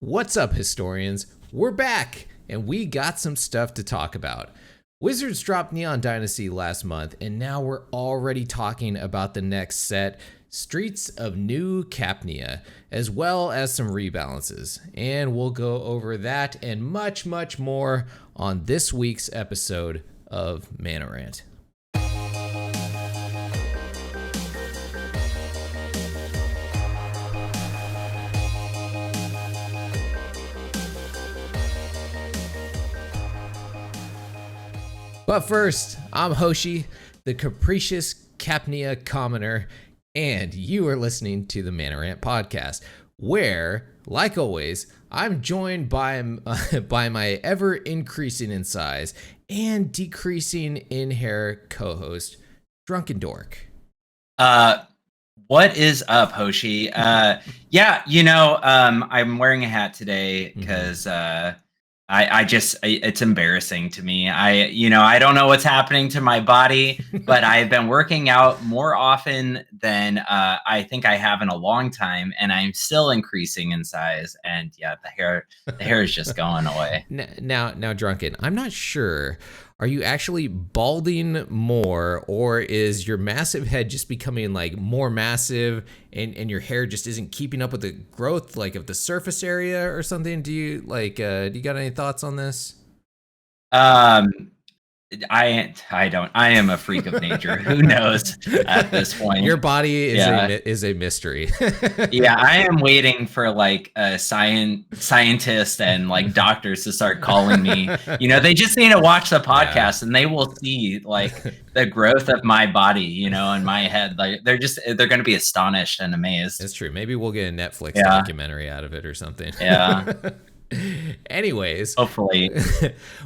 What's up, historians? We're back, and we got some stuff to talk about. Wizards dropped Neon Dynasty last month, and now we're already talking about the next set, Streets of New Capenna, as well as some rebalances. And we'll go over that and much, much more on this week's episode of Mana Rant. But first, I'm Hoshi, the capricious Capenna commoner, and you are listening to the Mana Rant podcast, where, like always, I'm joined by my ever-increasing in size and decreasing in hair co-host, DrunkenDork. What is up, Hoshi? I'm wearing a hat today because it's embarrassing to me. I don't know what's happening to my body, but I've been working out more often than I think I have in a long time, and I'm still increasing in size. And yeah, the hair is just going away. Now, Drunken, I'm not sure. Are you actually balding more, or is your massive head just becoming like more massive and your hair just isn't keeping up with the growth like of the surface area or something? Do you got any thoughts on this? I don't. I am a freak of nature. Who knows at this point? Your body is a mystery. Yeah, I am waiting for like a scientist and like doctors to start calling me. They just need to watch the podcast and they will see like the growth of my body, in my head. Like they're going to be astonished and amazed. That's true. Maybe we'll get a Netflix documentary out of it or something. Yeah. Anyways, hopefully.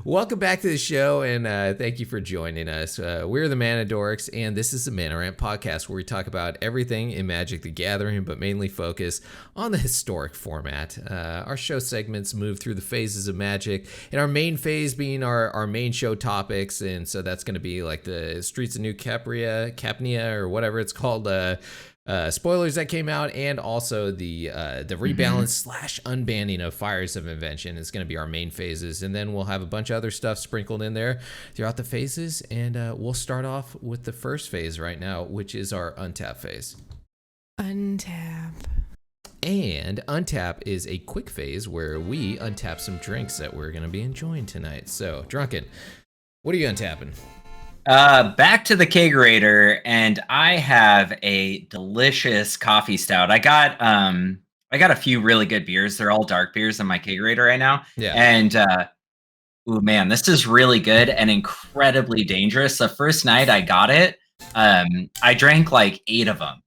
Welcome back to the show, and thank you for joining us. We're the Mana Dorks, and this is the Mana Rant podcast, where we talk about everything in Magic the Gathering, but mainly focus on the historic format. Our show segments move through the phases of Magic, and our main phase being our main show topics, and so that's going to be like the Streets of New Capenna, or whatever it's called, spoilers that came out, and also the rebalance / unbanning of Fires of Invention is going to be our main phases, and then we'll have a bunch of other stuff sprinkled in there throughout the phases, and we'll start off with the first phase right now, which is our Untap phase. Untap. And Untap is a quick phase where we untap some drinks that we're going to be enjoying tonight. So, Drunken, what are you untapping? Back to the kegerator, and I have a delicious coffee stout. I got a few really good beers. They're all dark beers in my kegerator right now. Yeah. And ooh man, this is really good and incredibly dangerous. The first night I got it, I drank like 8 of them.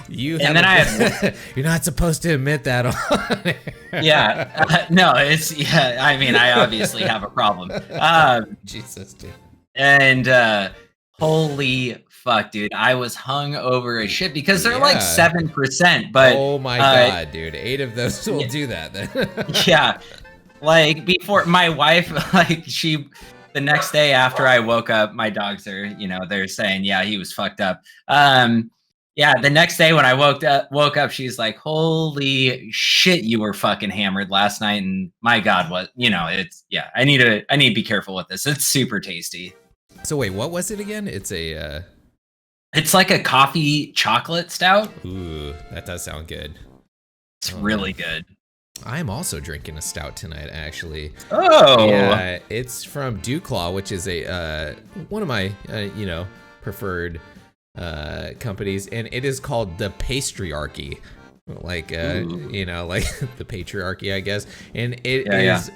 You're not supposed to admit that on yeah. No, I mean, I obviously have a problem. Jesus, dude. And holy fuck, dude, I was hung over as shit because they're like 7%. But oh my god, dude, 8 of those will do that then. Yeah, like before my wife, the next day after I woke up, my dogs are, they're saying, yeah, he was fucked up. The next day when I woke up, she's like, holy shit, you were fucking hammered last night. And my God, I need to be careful with this. It's super tasty. So wait, what was it again? It's like a coffee chocolate stout. Ooh, that does sound good. It's really good. I'm also drinking a stout tonight, actually. Oh, yeah, it's from Dewclaw, which is one of my preferred companies, and it is called the Patriarchy, like like the patriarchy, I guess. And it is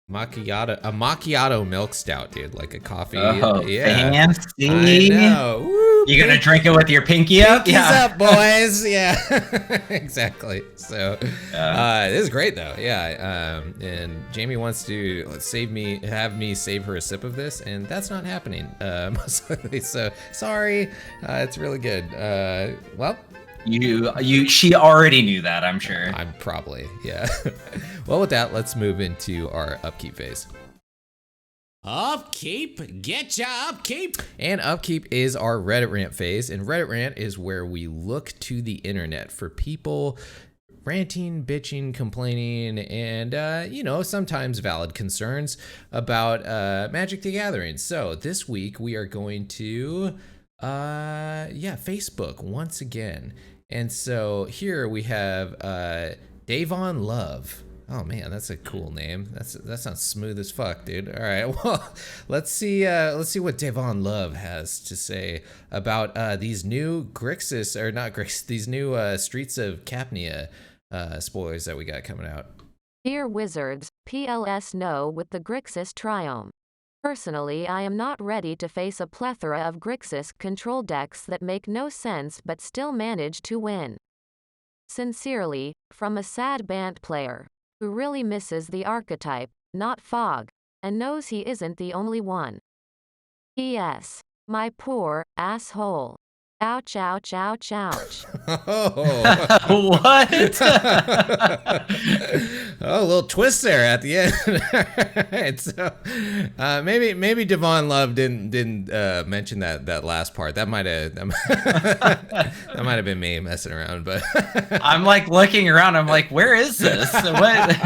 macchiato milk stout, dude, like a coffee. Oh, yeah, fancy. I know. Woo, you gonna drink it with your pinky up? Pinkies up, boys. Yeah, exactly. So this is great though. Yeah, and Jamie wants to have me save her a sip of this, and that's not happening most likely. So sorry. It's really good. Well. She already knew that, I'm sure. I'm probably, yeah. Well, with that, let's move into our upkeep phase. Upkeep, get ya Upkeep. And Upkeep is our Reddit rant phase, and Reddit rant is where we look to the internet for people ranting, bitching, complaining, and sometimes valid concerns about Magic the Gathering. So this week we are going to Facebook once again. And so here we have Davon Love. Oh man, that's a cool name. That sounds smooth as fuck, dude. All right, well, let's see what Davon Love has to say about these new these new Streets of Capenna spoilers that we got coming out. Dear Wizards, PLS no with the Grixis Triome. Personally, I am not ready to face a plethora of Grixis control decks that make no sense but still manage to win. Sincerely, from a sad Bant player who really misses the archetype, not Fog, and knows he isn't the only one. P.S. My poor asshole. Ouch, ouch, ouch, ouch. Oh. What? Oh, a little twist there at the end. Right, so maybe Devon Love didn't mention that last part. That might have been me messing around, but I'm like looking around. I'm like, where is this? What?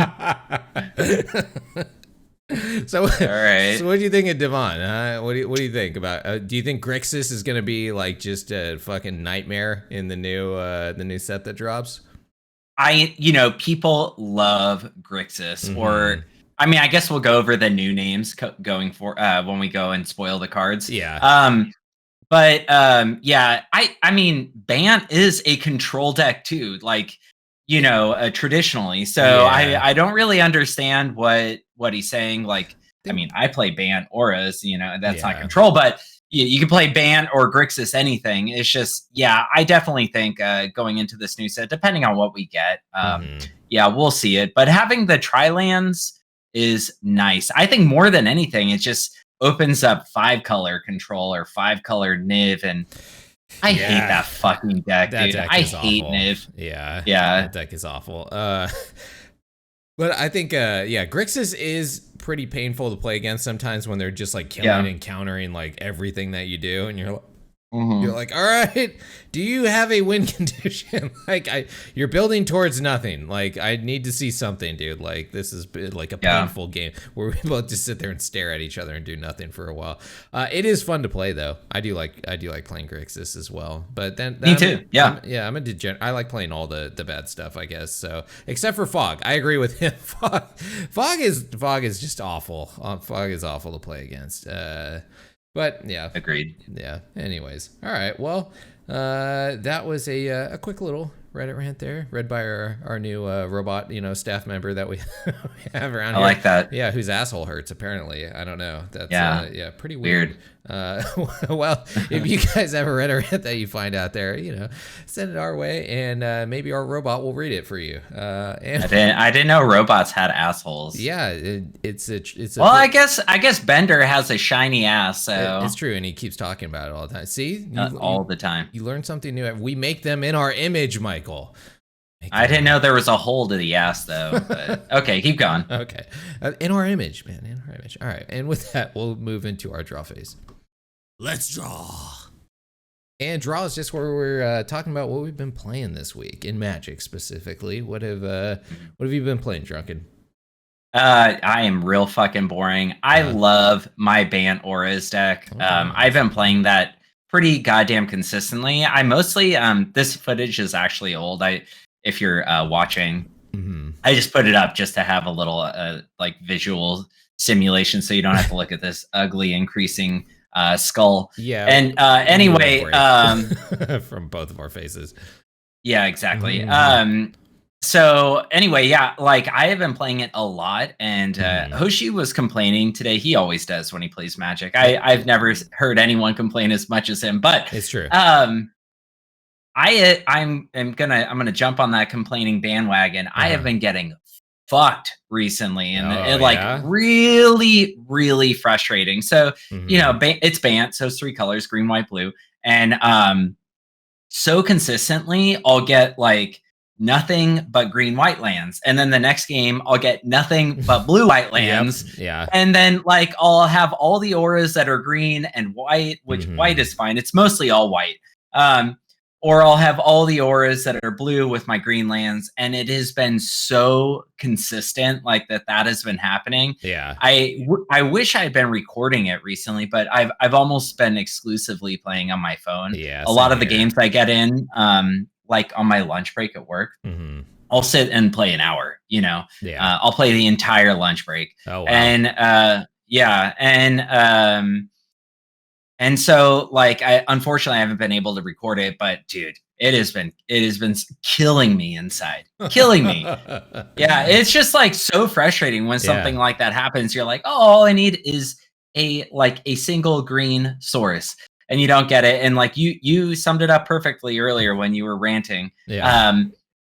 So, all right. So what do you think of Devon? What do you think about? Do you think Grixis is gonna be like just a fucking nightmare in the new set that drops? People love Grixis, or I mean, I guess we'll go over the new names going for when we go and spoil the cards. Yeah. I mean, Bant is a control deck too, like traditionally. So yeah. I don't really understand what he's saying. Like, I mean, I play Bant auras, and that's not control, but you can play Bant or Grixis anything. It's just, I definitely think going into this new set, depending on what we get, we'll see it. But having the Tri-lands is nice. I think more than anything, it just opens up 5-color control or 5-color Niv, and I hate that fucking deck, dude. I hate Niv. Yeah. That deck is awful. But I think, Grixis is pretty painful to play against sometimes when they're just like killing and countering like everything that you do, and you're like, all right, do you have a win condition? Like, you're building towards nothing. Like, I need to see something, dude. Like, this is like a painful game where we both just sit there and stare at each other and do nothing for a while. It is fun to play though. I do like playing Grixis as well. But then me too. I'm a degenerate. I like playing all the bad stuff, I guess. So except for Fog, I agree with him. Fog is just awful. Fog is awful to play against. But yeah, agreed. Yeah. Anyways, all right. Well, that was a quick little Reddit rant there, read by our new robot, staff member that we have around here. I like that. Yeah, whose asshole hurts apparently. I don't know. That's pretty weird. Well, if you guys have a Reddit rant that you find out there, send it our way, and maybe our robot will read it for you. And I didn't know robots had assholes. Yeah, it's a. Well, I guess Bender has a shiny ass, so it's true, and he keeps talking about it all the time. See, all the time. You learn something new. We make them in our image, Michael. I didn't know there was a hole to the ass, though. But okay, keep going. Okay, in our image, man, in our image. All right, and with that, we'll move into our draw phase. Let's draw. And draw is just where we're talking about what we've been playing this week in Magic specifically. What have you been playing, Drunken? I am real fucking boring. I love my Bant Auras deck. I've been playing that pretty goddamn consistently. I mostly this footage is actually old. If you're watching, I just put it up just to have a little like visual simulation, so you don't have to look at this ugly increasing skull. Yeah. And anyway, from both of our faces. Yeah, exactly. So anyway, like I have been playing it a lot, and Hoshi was complaining today. He always does when he plays Magic. I've never heard anyone complain as much as him, but it's true. I'm gonna jump on that complaining bandwagon. I have been getting fucked recently, and really, really frustrating. So it's Bant, so it's 3 colors: green, white, blue, and so consistently I'll get like nothing but green white lands, and then the next game I'll get nothing but blue white lands. Yeah. And then like I'll have all the auras that are green and white, which white is fine. It's mostly all white. Or I'll have all the auras that are blue with my green lands, and it has been so consistent, like that has been happening. Yeah. I wish I had been recording it recently, but I've almost been exclusively playing on my phone. Yeah. A lot of the games I get in, like on my lunch break at work, I'll sit and play an hour. Yeah. I'll play the entire lunch break. Oh wow. And and so like unfortunately I haven't been able to record it, but dude, it has been killing me inside. Killing me. Yeah, it's just like so frustrating when something like that happens. You're like, "Oh, all I need is a single green source." And you don't get it. And like you summed it up perfectly earlier when you were ranting. Yeah.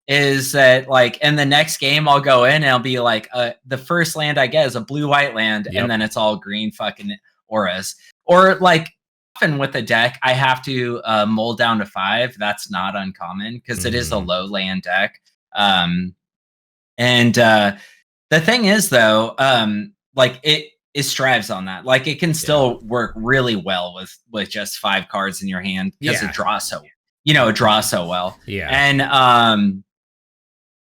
Is that like in the next game I'll go in and I'll be like the first land I get is a blue white land, and then it's all green fucking auras. Or like often with the deck I have to mold down to 5. That's not uncommon because it is a low land deck. And the thing is though, like it strives on that. Like it can still work really well with just 5 cards in your hand because it draws so well. Yeah. And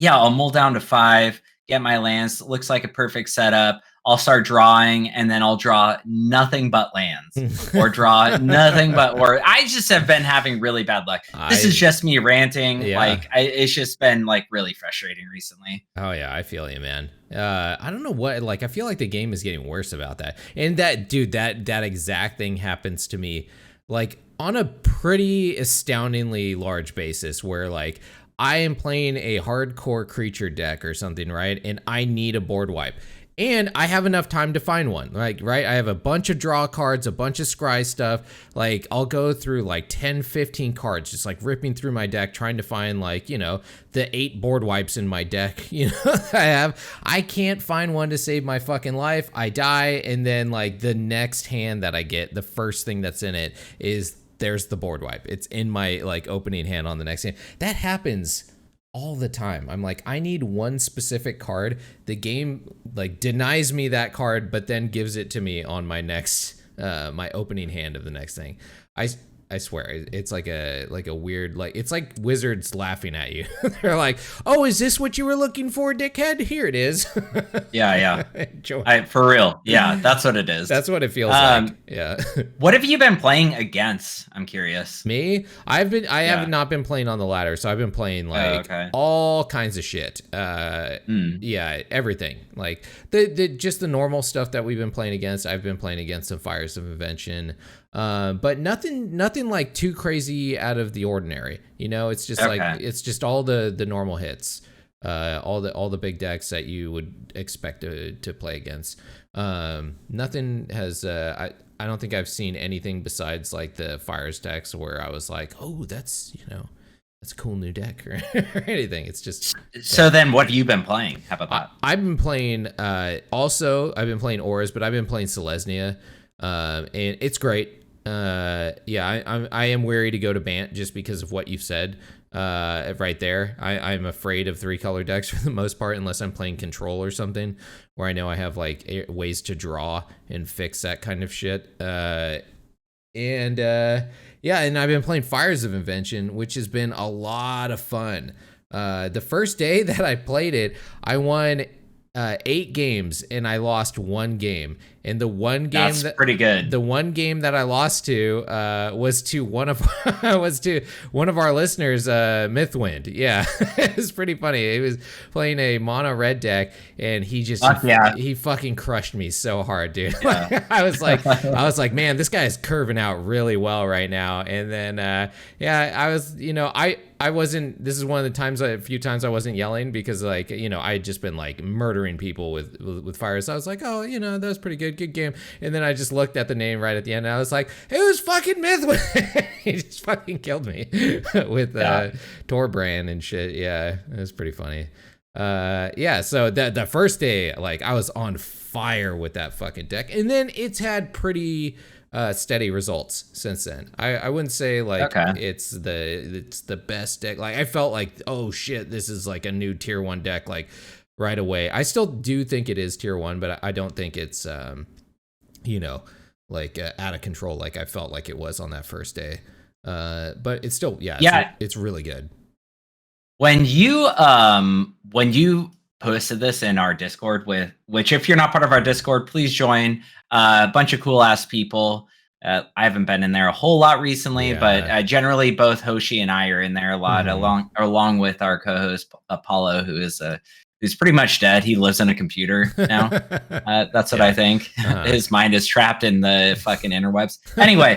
I'll mull down to 5, get my lands. Looks like a perfect setup. I'll start drawing, and then I'll draw nothing but lands, or draw nothing but. Or I just have been having really bad luck. This is just me ranting. Yeah. Like it's just been like really frustrating recently. Oh yeah, I feel you, man. I don't know what, like, I feel like the game is getting worse about that. And that, dude, that exact thing happens to me, like, on a pretty astoundingly large basis, where like I am playing a hardcore creature deck or something, right? And I need a board wipe. And I have enough time to find one, like, right? I have a bunch of draw cards, a bunch of scry stuff. Like, I'll go through like 10, 15 cards, just like ripping through my deck, trying to find like, the 8 board wipes in my deck, I can't find one to save my fucking life. I die. And then like the next hand that I get, the first thing that's in it is there's the board wipe. It's in my like opening hand on the next hand. That happens all the time. I'm like, I need one specific card. The game like denies me that card, but then gives it to me on my next, my opening hand of the next thing. I swear, it's like a weird, like, it's like wizards laughing at you. They're like, "Oh, is this what you were looking for, dickhead? Here it is." Yeah. For real. Yeah, that's what it is. That's what it feels like. Yeah. What have you been playing against? I'm curious. Me? I have not been playing on the ladder, so I've been playing like all kinds of shit. Yeah, everything. Like the just the normal stuff that we've been playing against. I've been playing against some Fires of Invention. But nothing like too crazy out of the ordinary. It's just like it's just all the normal hits, all the big decks that you would expect to play against. Nothing has. I don't think I've seen anything besides like the Fires decks where I was like, oh, that's that's a cool new deck or anything. It's just. So then, what have you been playing? How about that? I've been playing. Also, I've been playing Auras, but I've been playing Selesnya. And it's great. I am wary to go to Bant just because of what you've said right there. I'm afraid of 3-color decks for the most part, unless I'm playing Control or something, where I know I have like ways to draw and fix that kind of shit. And I've been playing Fires of Invention, which has been a lot of fun. The first day that I played it, I won 8 games and I lost 1 game. And the one game that's pretty good. The one game that I lost to was to one of our listeners, Mythwind. Yeah, it was pretty funny. He was playing a mono red deck, and he just he fucking crushed me so hard, dude. Yeah. I was like, man, this guy is curving out really well right now. And then I was, I wasn't. This is one of the times, a few times I wasn't yelling because like I had just been like murdering people with fire. So I was like, oh, that was pretty good game. And then I just looked at the name right at the end, and I was like, it was fucking Mythwind. He just fucking killed me with Torbrand and shit. Yeah, it was pretty funny. So the first day, like I was on fire with that fucking deck, and then it's had pretty steady results since then. I wouldn't say like it's the best deck. Like I felt like, oh shit, this is like a new tier 1 deck like right away. I still do think it is tier 1, but I don't think it's like out of control like I felt like it was on that first day. But it's still it's really good. When you posted this in our Discord, which if you're not part of our Discord, please join. A bunch of cool ass people. I haven't been in there a whole lot recently, but generally both Hoshi and I are in there a lot, along with our co-host Apollo, who's pretty much dead. He lives in a computer now. That's what I think. His mind is trapped in the fucking interwebs. Anyway,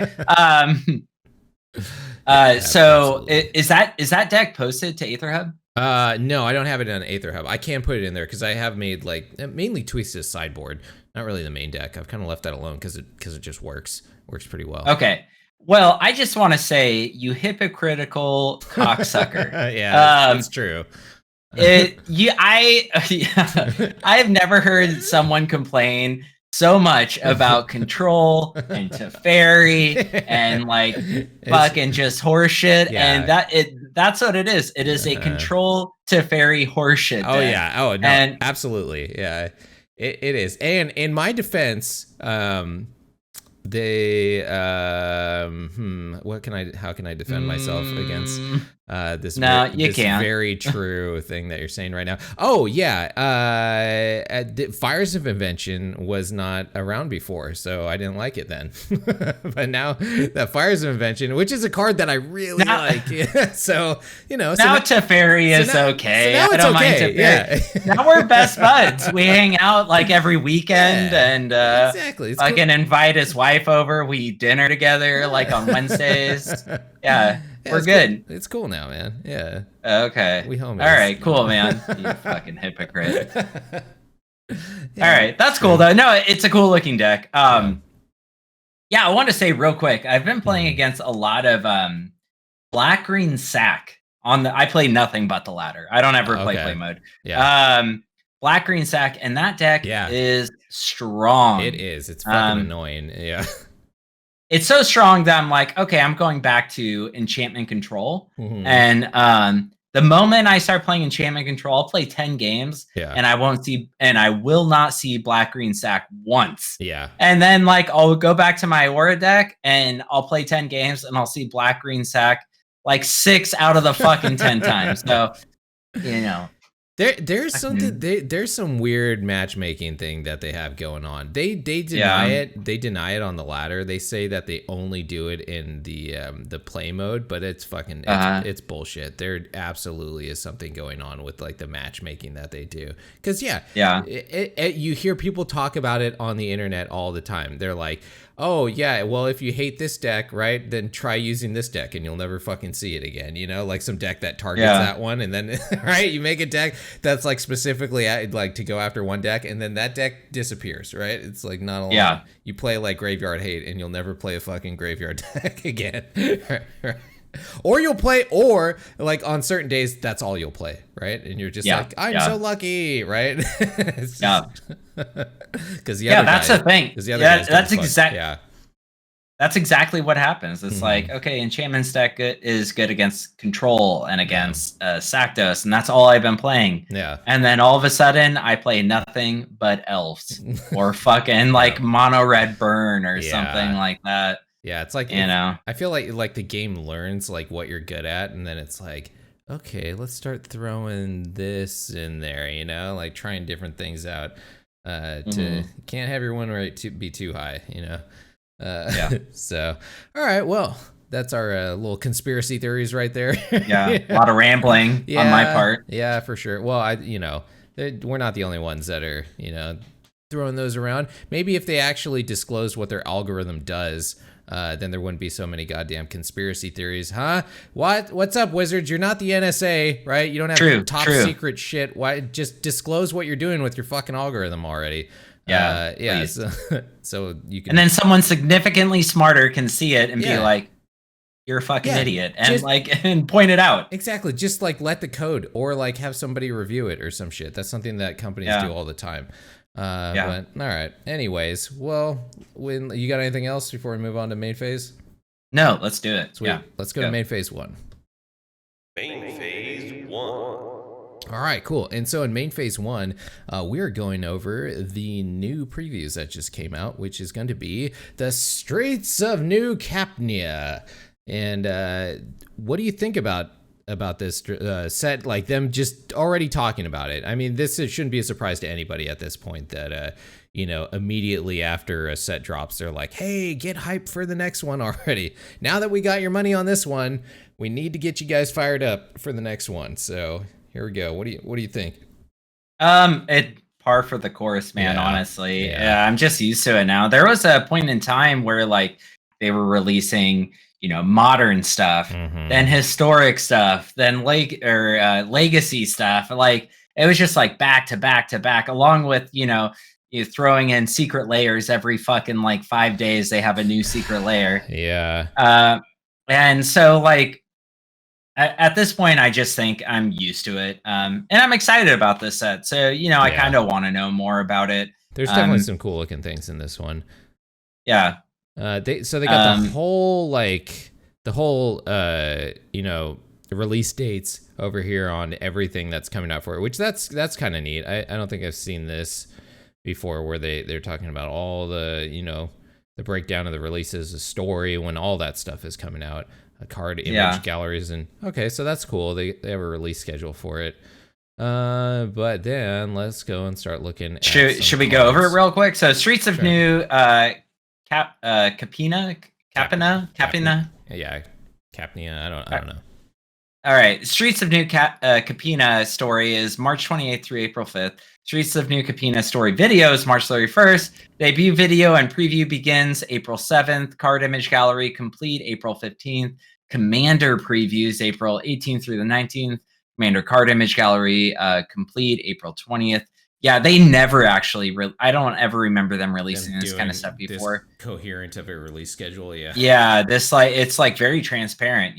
so is that deck posted to Aetherhub? No, I don't have it on Aetherhub. I can put it in there because I have made like mainly tweaks to the sideboard, not really the main deck. I've kind of left that alone because it just works pretty well. Okay. Well, I just want to say, you hypocritical cocksucker. That's true. I have never heard someone complain so much about control and Teferi and like fucking just horseshit, and that's what it is. It is a control Teferi horseshit. Oh deck. Oh no, and absolutely, yeah, it is. And in my defense, they how can I defend myself against this very true thing that you're saying right now? Oh yeah, Fires of Invention was not around before, so I didn't like it then. But now that Fires of Invention, which is a card that I really like, so now Teferi is okay. So now I don't mind Teferi. Yeah. Now we're best buds. We hang out like every weekend, and exactly. I can invite his wife over. We eat dinner together like on Wednesdays. Yeah, we're good. Cool. It's cool now, man. Yeah. Okay. We homies. All right, cool, man. You fucking hypocrite. All right, that's cool though. No, it's a cool looking deck. I want to say real quick, I've been playing against a lot of black green sack I play nothing but the ladder. I don't ever play mode. Yeah. Black green sack, and that deck is strong. It is. It's fucking annoying. Yeah. It's so strong that I'm like, okay, I'm going back to enchantment control. And the moment I start playing enchantment control, I'll play 10 games and I will not see black green sack once. Yeah. And then like I'll go back to my aura deck and I'll play 10 games and I'll see black green sack like 6 out of the fucking 10 times. So, There's something there's some weird matchmaking thing that they have going on. They deny it. They deny it on the ladder. They say that they only do it in the play mode, but it's fucking it's bullshit. There absolutely is something going on with like the matchmaking that they do. Cuz you hear people talk about it on the internet all the time. They're like, oh yeah, well if you hate this deck, right, then try using this deck and you'll never fucking see it again, like some deck that targets that one, and then right, you make a deck that's like specifically like to go after one deck, and then that deck disappears, right? It's like not a lot. You play like Graveyard Hate and you'll never play a fucking graveyard deck again. Or you'll play, or like on certain days, that's all you'll play, right? And you're just like, I'm so lucky, right? Because that's the thing. That's exactly what happens. It's like, okay, enchantment deck is good against control and against Sakdos, and that's all I've been playing. Yeah. And then all of a sudden, I play nothing but elves or fucking like mono red burn or something like that. Yeah, it's like, I feel like the game learns like what you're good at, and then it's like, okay, let's start throwing this in there, like trying different things out. Can't have your win rate to be too high, So, all right, well, that's our little conspiracy theories right there. A lot of rambling on my part. Yeah, for sure. Well, we're not the only ones that are, throwing those around. Maybe if they actually disclosed what their algorithm does, then there wouldn't be so many goddamn conspiracy theories, huh? What's up, Wizards? You're not the NSA, right? You don't have top secret shit. Why? Just disclose what you're doing with your fucking algorithm already. So you can. And then someone significantly smarter can see it and be like, "You're a fucking idiot," and and point it out. Exactly. Just like let the code, or like have somebody review it or some shit. That's something that companies do all the time. But all right. Anyways, well, when you got anything else before we move on to main phase? No, let's do it. Sweet. Yeah. Let's go to main phase 1. Main phase 1. All right, cool. And so in main phase 1, we are going over the new previews that just came out, which is going to be the Streets of New Capenna. And what do you think about this set? Like them just already talking about it. I mean, this shouldn't be a surprise to anybody at this point that immediately after a set drops, they're like, "Hey, get hyped for the next one already. Now that we got your money on this one, we need to get you guys fired up for the next one." So here we go. What do you think? It par for the course, man. Honestly, I'm just used to it now. There was a point in time where like they were releasing, modern stuff, then historic stuff, then legacy stuff. Like it was just like back to back to back, along with you throwing in secret layers every fucking like 5 days. They have a new secret layer. Yeah. And so like at this point, I just think I'm used to it. And I'm excited about this set. So, I kind of want to know more about it. There's definitely some cool looking things in this one. Yeah. They got the whole release dates over here on everything that's coming out for it, which that's kind of neat. I don't think I've seen this before where they're talking about all the, the breakdown of the releases, the story, when all that stuff is coming out. Card image galleries, and okay, so that's cool. They have a release schedule for it. But then let's go and start looking at should we go over it real quick? So Streets of New Capenna. Yeah, Capenna. I don't know. All right, Streets of New Capenna story is March 28th through April 5th. Streets of New Capenna story video is March 31st. Debut video and preview begins April 7th. Card image gallery complete April 15th. Commander previews April 18th through the 19th. Commander card image gallery complete April 20th. Yeah, they never actually. I don't ever remember them releasing this kind of stuff before. Coherent of a release schedule, yeah. Yeah, it's like very transparent,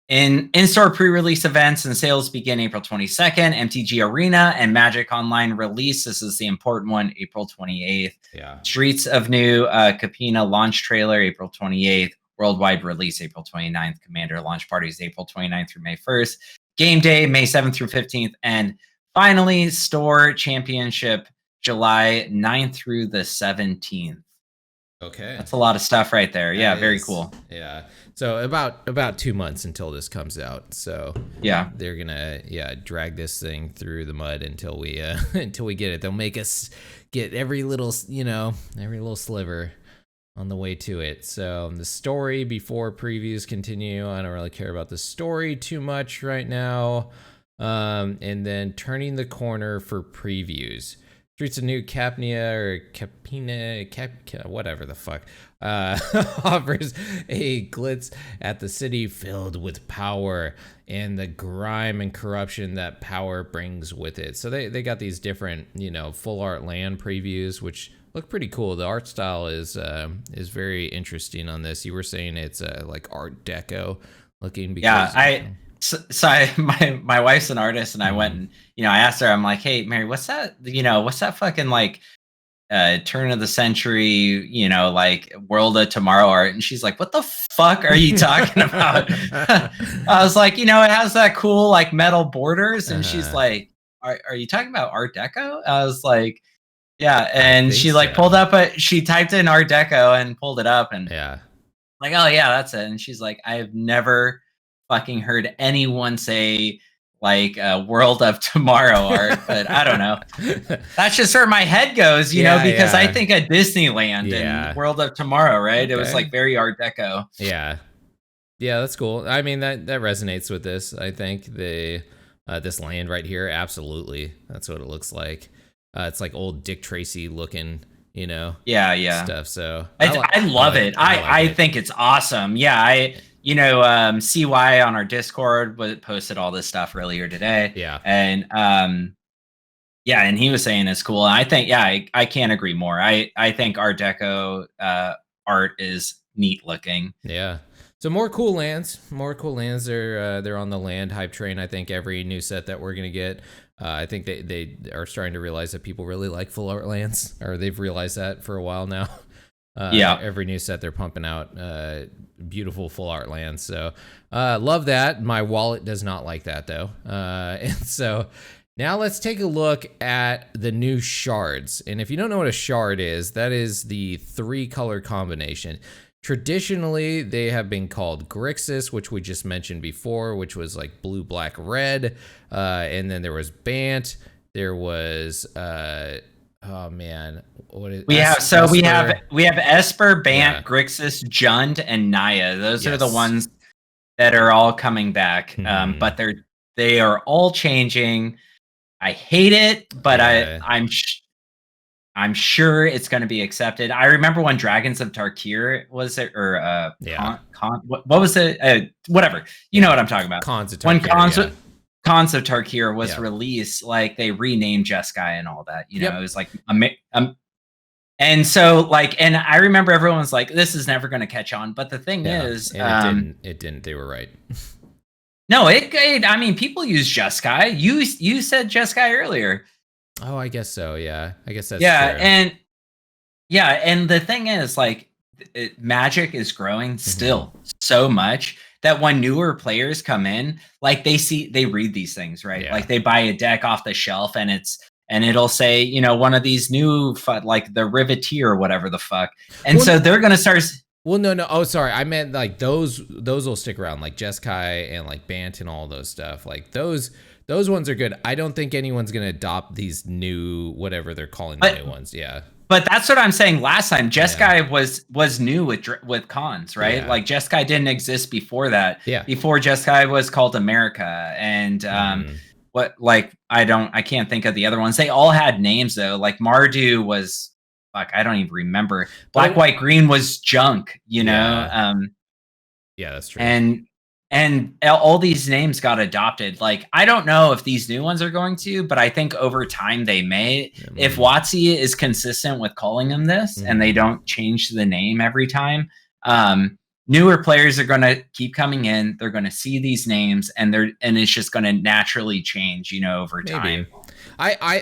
In-store pre-release events and sales begin April 22nd. MTG Arena and Magic Online release. This is the important one, April 28th. Yeah. Streets of New Capenna launch trailer, April 28th. Worldwide release, April 29th. Commander launch parties, April 29th through May 1st. Game day, May 7th through 15th. And finally, store championship, July 9th through the 17th. Okay. That's a lot of stuff right there. Yeah, very cool. Yeah. So about 2 months until this comes out. So yeah, they're gonna drag this thing through the mud until we get it. They'll make us get every little sliver on the way to it. So the story before previews continue. I don't really care about the story too much right now. And then turning the corner for previews. Streets of New Capenna or Capenna, whatever the fuck, offers a glitz at the city filled with power and the grime and corruption that power brings with it. So they got these different, full art land previews, which look pretty cool. The art style is very interesting on this. You were saying it's like Art Deco looking. Because, my wife's an artist, and I went and I asked her. I'm like, "Hey, Mary, what's that? What's that fucking like turn of the century? Like World of Tomorrow art?" And she's like, "What the fuck are you talking about?" I was like, "It has that cool like metal borders," and she's like, "Are you talking about Art Deco?" I was like, "Yeah," and she like pulled up she typed in Art Deco and pulled it up, and like, "Oh yeah, that's it." And she's like, "I have never fucking heard anyone say like World of Tomorrow art," but I don't know. That's just where my head goes, because I think of Disneyland and World of Tomorrow, right? Okay. It was like very Art Deco. Yeah, that's cool. I mean, that resonates with this. I think this land right here, absolutely, that's what it looks like. It's like old Dick Tracy looking, stuff. So I love it. I think it's awesome. Yeah, CY on our Discord posted all this stuff earlier today. Yeah. And and he was saying it's cool. And I think, I can't agree more. I think Art Deco art is neat looking. Yeah. So more cool lands. They're on the land hype train. I think every new set that we're gonna get, I think they are starting to realize that people really like full art lands, or they've realized that for a while now. Every new set they're pumping out beautiful full art lands. So love that. My wallet does not like that though. And so now let's take a look at the new shards. And if you don't know what a shard is, that is the 3-color combination. Traditionally, they have been called Grixis, which we just mentioned before, which was like blue, black, red. And then there was Bant. There was oh man, what is we have Esper, Bant, Yeah. Grixis, Jund, and Naya. Those are the ones that are all coming back. But they are all changing. I hate it, but I'm sure it's going to be accepted. I remember when Dragons of Tarkir was it, or what was it? Whatever. You know what I'm talking about. Cons of Tarkir, when Cons of Tarkir was released, like they renamed Jeskai and all that. You know, it was like and so like, and I remember everyone was like, "This is never going to catch on." But the thing is, and it didn't. They were right. No, I mean, people use Jeskai. You said Jeskai earlier. Oh, I guess so. Yeah, I guess that's true. And the thing is, like, Magic is growing still so much that when newer players come in, like they read these things, right? Like they buy a deck off the shelf and it'll say, you know, one of these new like the Riveteer or whatever the fuck, and so they're gonna start. Well, no. Oh, sorry. I meant like those will stick around, like Jeskai and like Bant and all those stuff. Like those ones are good. I don't think anyone's gonna adopt these new whatever they're calling the new ones. Yeah. But that's what I'm saying. Last time, Jeskai was new with cons, right? Yeah. Like Jeskai didn't exist before that. Yeah. Before Jeskai was called America, and I can't think of the other ones. They all had names though. Like Mardu was. Fuck, I don't even remember. Black, white, green was junk, you know? Yeah, that's true. And all these names got adopted. Like, I don't know if these new ones are going to, but I think over time they may. If WotC is consistent with calling them this and they don't change the name every time, newer players are going to keep coming in. They're going to see these names and it's just going to naturally change, you know, over time.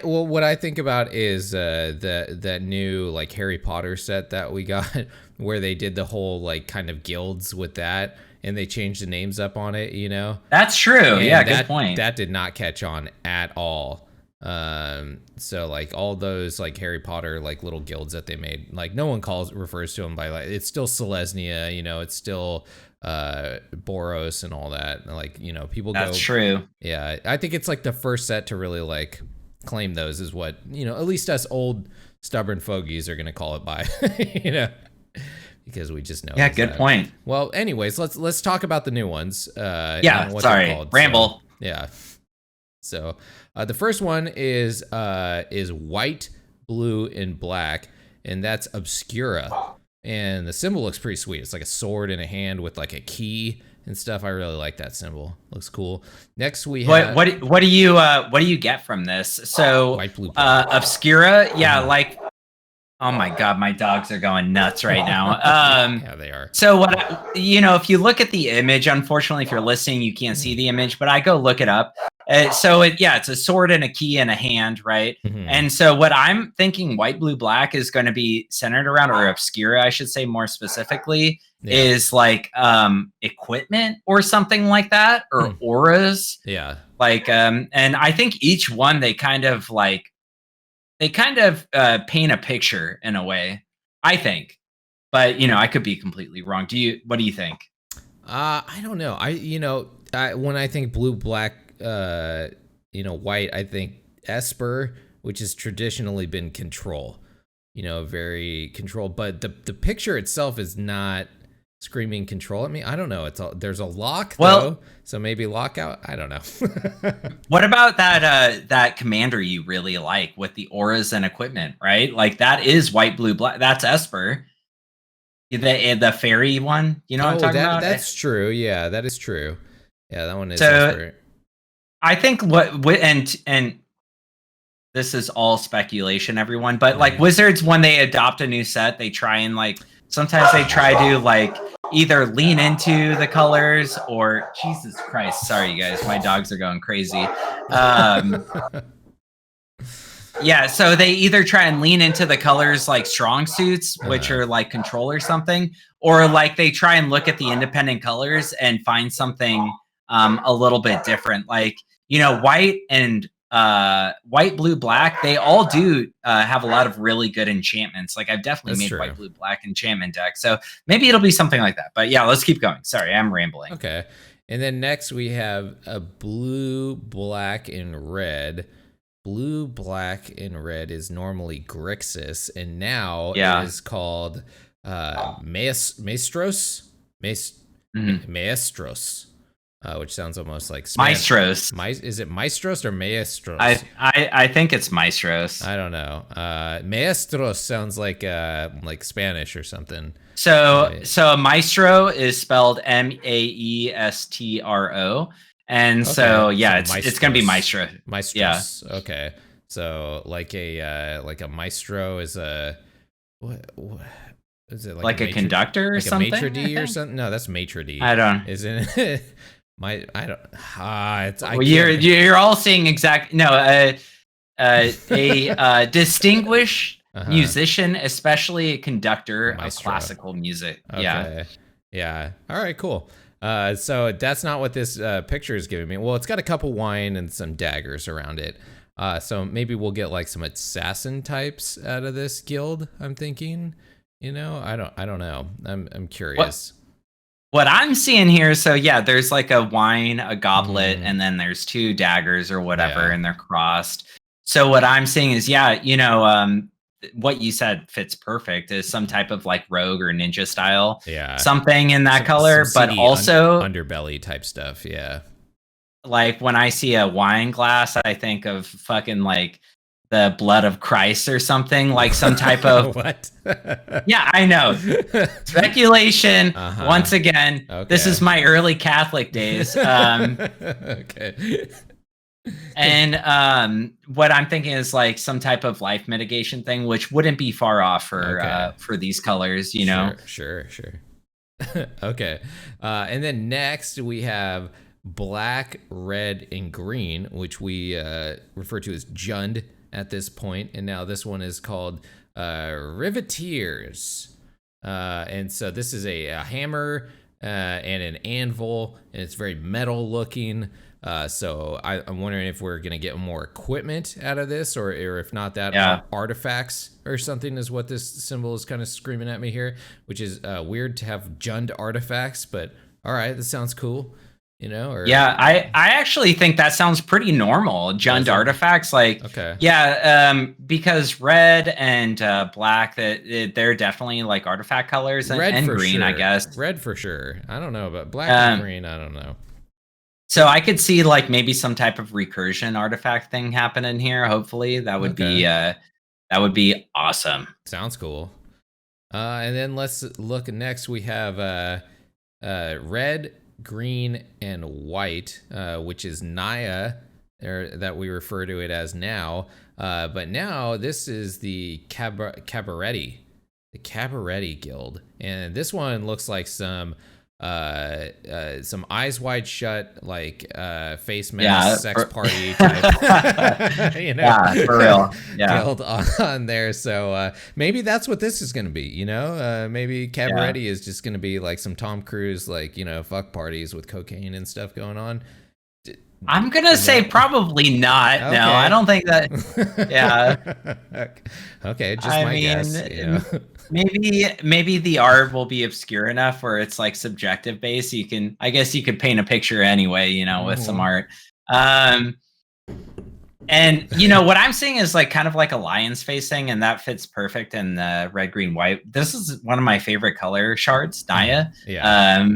Well, what I think about is that new like Harry Potter set that we got, where they did the whole like kind of guilds with that, and they changed the names up on it. You know, that's true. And good point. That did not catch on at all. So like all those like Harry Potter like little guilds that they made, like no one refers to them by like, it's still Selesnya. You know, it's still Boros and all that. Like, you know, people That's true. Yeah, I think it's like the first set to really like claim those is what, you know, at least us old stubborn fogies are gonna call it by. You know, because we just know. Yeah, good point. Well, anyways, let's talk about the new ones. What they're called. Ramble. So, yeah. So the first one is white, blue, and black, and that's Obscura. And the symbol looks pretty sweet. It's like a sword in a hand with like a key and stuff. I really like that symbol. Looks cool. Next we have what do you get from this? So white, blue, black. Obscura, like, oh my god, my dogs are going nuts right now. Yeah, they are. So if you look at the image, unfortunately, if you're listening, you can't see the image, but I go look it up. It's a sword and a key in a hand, right? And so what I'm thinking white, blue, black is going to be centered around, or Obscura, I should say more specifically, is like equipment or something like that, or auras. Yeah. Like, and I think each one they kind of paint a picture in a way, I think. But I could be completely wrong. What do you think? I don't know. When I think blue, black, white, I think Esper, which has traditionally been control, very control, but the picture itself is not screaming control at me. I don't know. There's a lock though, so maybe lockout. I don't know. What about that commander you really like with the auras and equipment, right? Like that is white, blue, black. That's Esper. The fairy one, what I'm talking about? That's true. Yeah, that is true. Yeah, that one is Esper. I think and this is all speculation, everyone, but like Wizards, when they adopt a new set, they try and like sometimes they try to like either lean into the colors or Jesus Christ, sorry you guys, my dogs are going crazy. Yeah, so they either try and lean into the colors like strong suits, which are like control or something, or like they try and look at the independent colors and find something a little bit different. Like, white and white, blue, black, they all do have a lot of really good enchantments. Like I've definitely made white, blue, black enchantment deck. So maybe it'll be something like that. But yeah, let's keep going. Sorry, I'm rambling. Okay. And then next we have a blue, black, and red. Blue, black, and red is normally Grixis, and now it is called Maestros, Maestros, which sounds almost like Maestros. Is it Maestros or Maestros? I think it's Maestros. I don't know. Maestros sounds like Spanish or something. So Maestro is spelled Maestro. And so it's gonna be Maestro. Maestros. Yeah. Okay. So like a maestro is a what is it like a conductor or like something? A maitre d' or something? No, that's maitre d'. I don't. Isn't it? You're all saying a distinguished musician, especially a conductor of classical music. Okay. Yeah. All right. Cool. So that's not what this picture is giving me. Well, it's got a couple wine and some daggers around it. So maybe we'll get like some assassin types out of this guild. I'm thinking, I don't know. I'm curious. What I'm seeing here, so there's like a wine, a goblet, and then there's two daggers or whatever, and they're crossed. So what I'm seeing is, what you said fits perfect, is some type of like rogue or ninja style, something in that color, but also underbelly type stuff. Yeah. Like when I see a wine glass, I think of fucking like the blood of Christ or something, like some type of what? Yeah, I know. Speculation. Once again, this is my early Catholic days. Okay. And what I'm thinking is like some type of life mitigation thing, which wouldn't be far off for these colors, Sure. Okay. And then next we have black, red, and green, which we refer to as Jund at this point. And now this one is called Riveteers. And so this is a hammer and an anvil, and it's very metal looking. So I'm wondering if we're going to get more equipment out of this, or if not that, artifacts or something is what this symbol is kind of screaming at me here, which is weird to have Jund artifacts, but all right, that sounds cool. I actually think that sounds pretty normal. Jund artifacts, because red and black, they're definitely like artifact colors, and green, sure. I guess. Red for sure. I don't know, but black and green, I don't know. So I could see like maybe some type of recursion artifact thing happening here. Hopefully, that would be awesome. Sounds cool. And then let's look next. We have red, green, and white, which is Naya, that we refer to it as now. But now this is the Cabaretti Guild, and this one looks like some eyes wide shut, like face mask, sex party type. Yeah, for real. Yeah, guild on there. So maybe that's what this is going to be. Maybe Cabaretti is just going to be like some Tom Cruise, like fuck parties with cocaine and stuff going on. I'm gonna say probably not. Okay. No, I don't think that. Yeah. Okay, just my guess. Maybe the art will be obscure enough where it's like subjective based. I guess you could paint a picture anyway, with some art. And what I'm seeing is like kind of like a lion's face thing, and that fits perfect in the red, green, white. This is one of my favorite color shards, Naya. Yeah.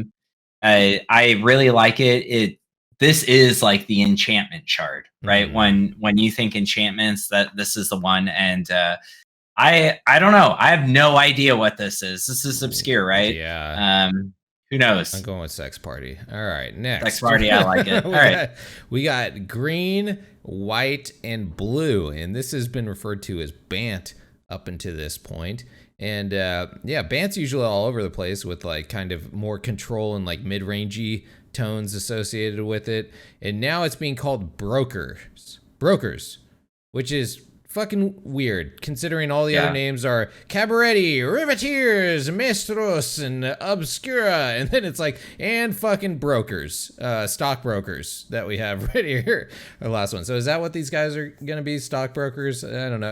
I really like it. This is like the enchantment shard, right? When you think enchantments, that this is the one. And I don't know. I have no idea what this is. This is obscure, right? Yeah. Who knows? I'm going with sex party. All right, next. Sex party, I like it. All right. We got green, white, and blue, and this has been referred to as Bant up until this point. And Bant's usually all over the place with like kind of more control and like mid-rangey tones associated with it. And now it's being called brokers, which is fucking weird considering all the other names are Cabaretti, Riveteers, Maestros, and Obscura. And then it's like, and fucking brokers, stockbrokers that we have right here. Our last one. So is that what these guys are going to be? Stockbrokers? I don't know.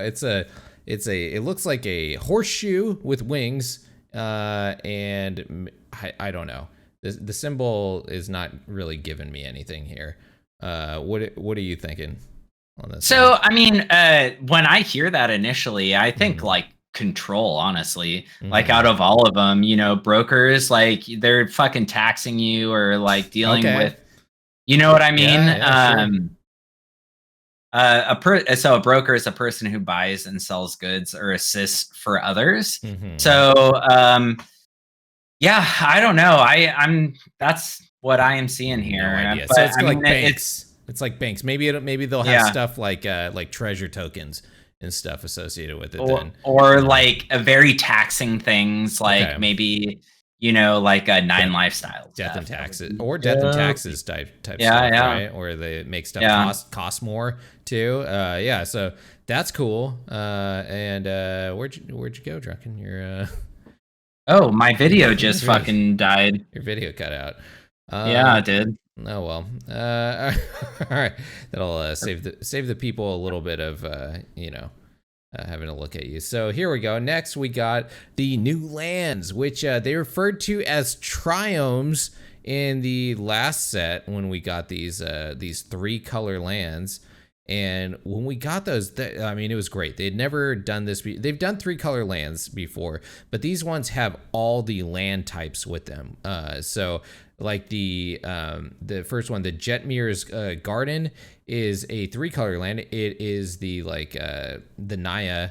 It looks like a horseshoe with wings. And I don't know. The symbol is not really giving me anything here. What are you thinking on this? So, I mean, when I hear that initially, I think like control, honestly. Like out of all of them, you know, brokers, like they're fucking taxing you or like dealing with, you know what I mean? Sure. So a broker is a person who buys and sells goods or assists for others. So, yeah, I don't know. That's what I am seeing here. No but, so it's like banks. It's like banks. Maybe they'll have stuff like treasure tokens and stuff associated with it. Or like a very taxing things, like maybe, you know, like a 9 lifestyles, death and taxes, or death and taxes type stuff, right? Or they make stuff cost more too. So that's cool. And where'd you go, Drunken? You're Oh, my video just fucking died. Your video cut out. Yeah, it did. Oh well. All right. That'll save the people a little bit of having a look at you. So here we go. Next, we got the new lands, which they referred to as triomes in the last set when we got these 3-color lands. And when we got those, it was great. They'd never done this. They've done 3-color lands before, but these ones have all the land types with them. So like the first one, the Jetmir's Garden, is a 3-color land. It is the Naya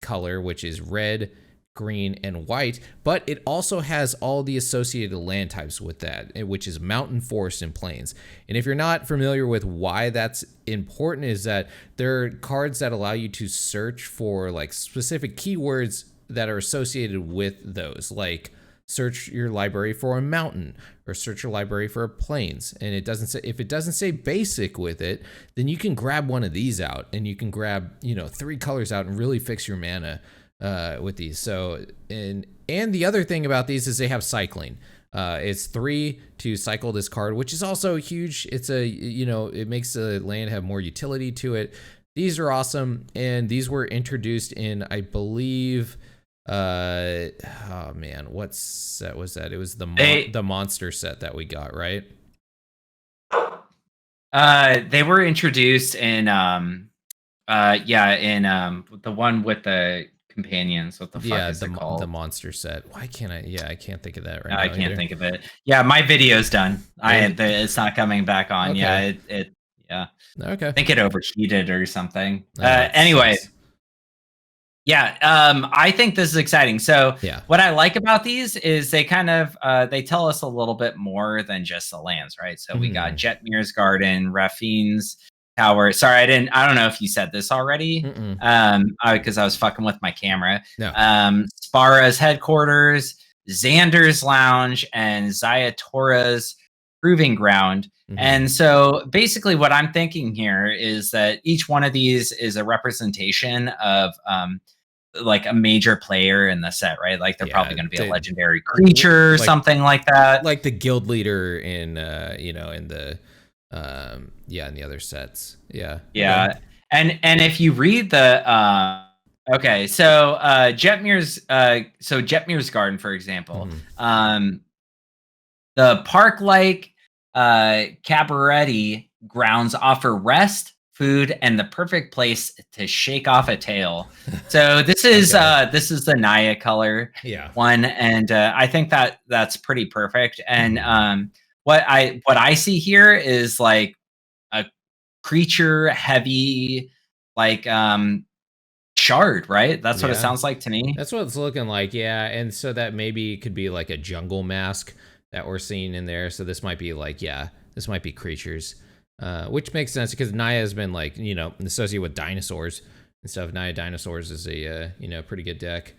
color, which is red, green, and white, but it also has all the associated land types with that, which is mountain, forest, and plains. And if you're not familiar with why that's important, is that there are cards that allow you to search for like specific keywords that are associated with those, like search your library for a mountain or search your library for a plains. And if it doesn't say basic with it, then you can grab one of these out and you can grab 3 colors out and really fix your mana with these. So and the other thing about these is they have cycling. It's 3 to cycle this card, which is also huge. It's it makes the land have more utility to it. These are awesome, and these were introduced in, I believe, what set was that? It was the monster set that we got, right? They were introduced in the one with the companions. What the fuck is it called? The monster set. Why can't I? I can't think of that right now. I can't think of it. Yeah, my video's done. It's not coming back on. Okay. Yeah. Okay. I think it overheated or something. Anyway. Sucks. Yeah, I think this is exciting. So what I like about these is they kind of they tell us a little bit more than just the lands, right? So we got Jetmir's Garden, Rafine's Tower. Sorry, I don't know if you said this already, because I was fucking with my camera. No. Spara's Headquarters, Xander's Lounge, and Zayatora's Proving Ground. And so basically what I'm thinking here is that each one of these is a representation of like a major player in the set, right? Like they're probably going to be a legendary creature or something like that. Like the guild leader in in the other sets. Yeah. Yeah. And if you read the Jetmir's Garden, for example, the park-like Cabaretti grounds offer rest, food, and the perfect place to shake off a tail. So this is the Naya color one, and I think that's pretty perfect. And what I see here is like a creature heavy, like shard, right? That's what it sounds like to me. That's what it's looking like, yeah. And so that maybe could be like a jungle mask that we're seeing in there. So this might be like, this might be creatures, which makes sense because Naya has been like, associated with dinosaurs and stuff. Naya Dinosaurs is a pretty good deck.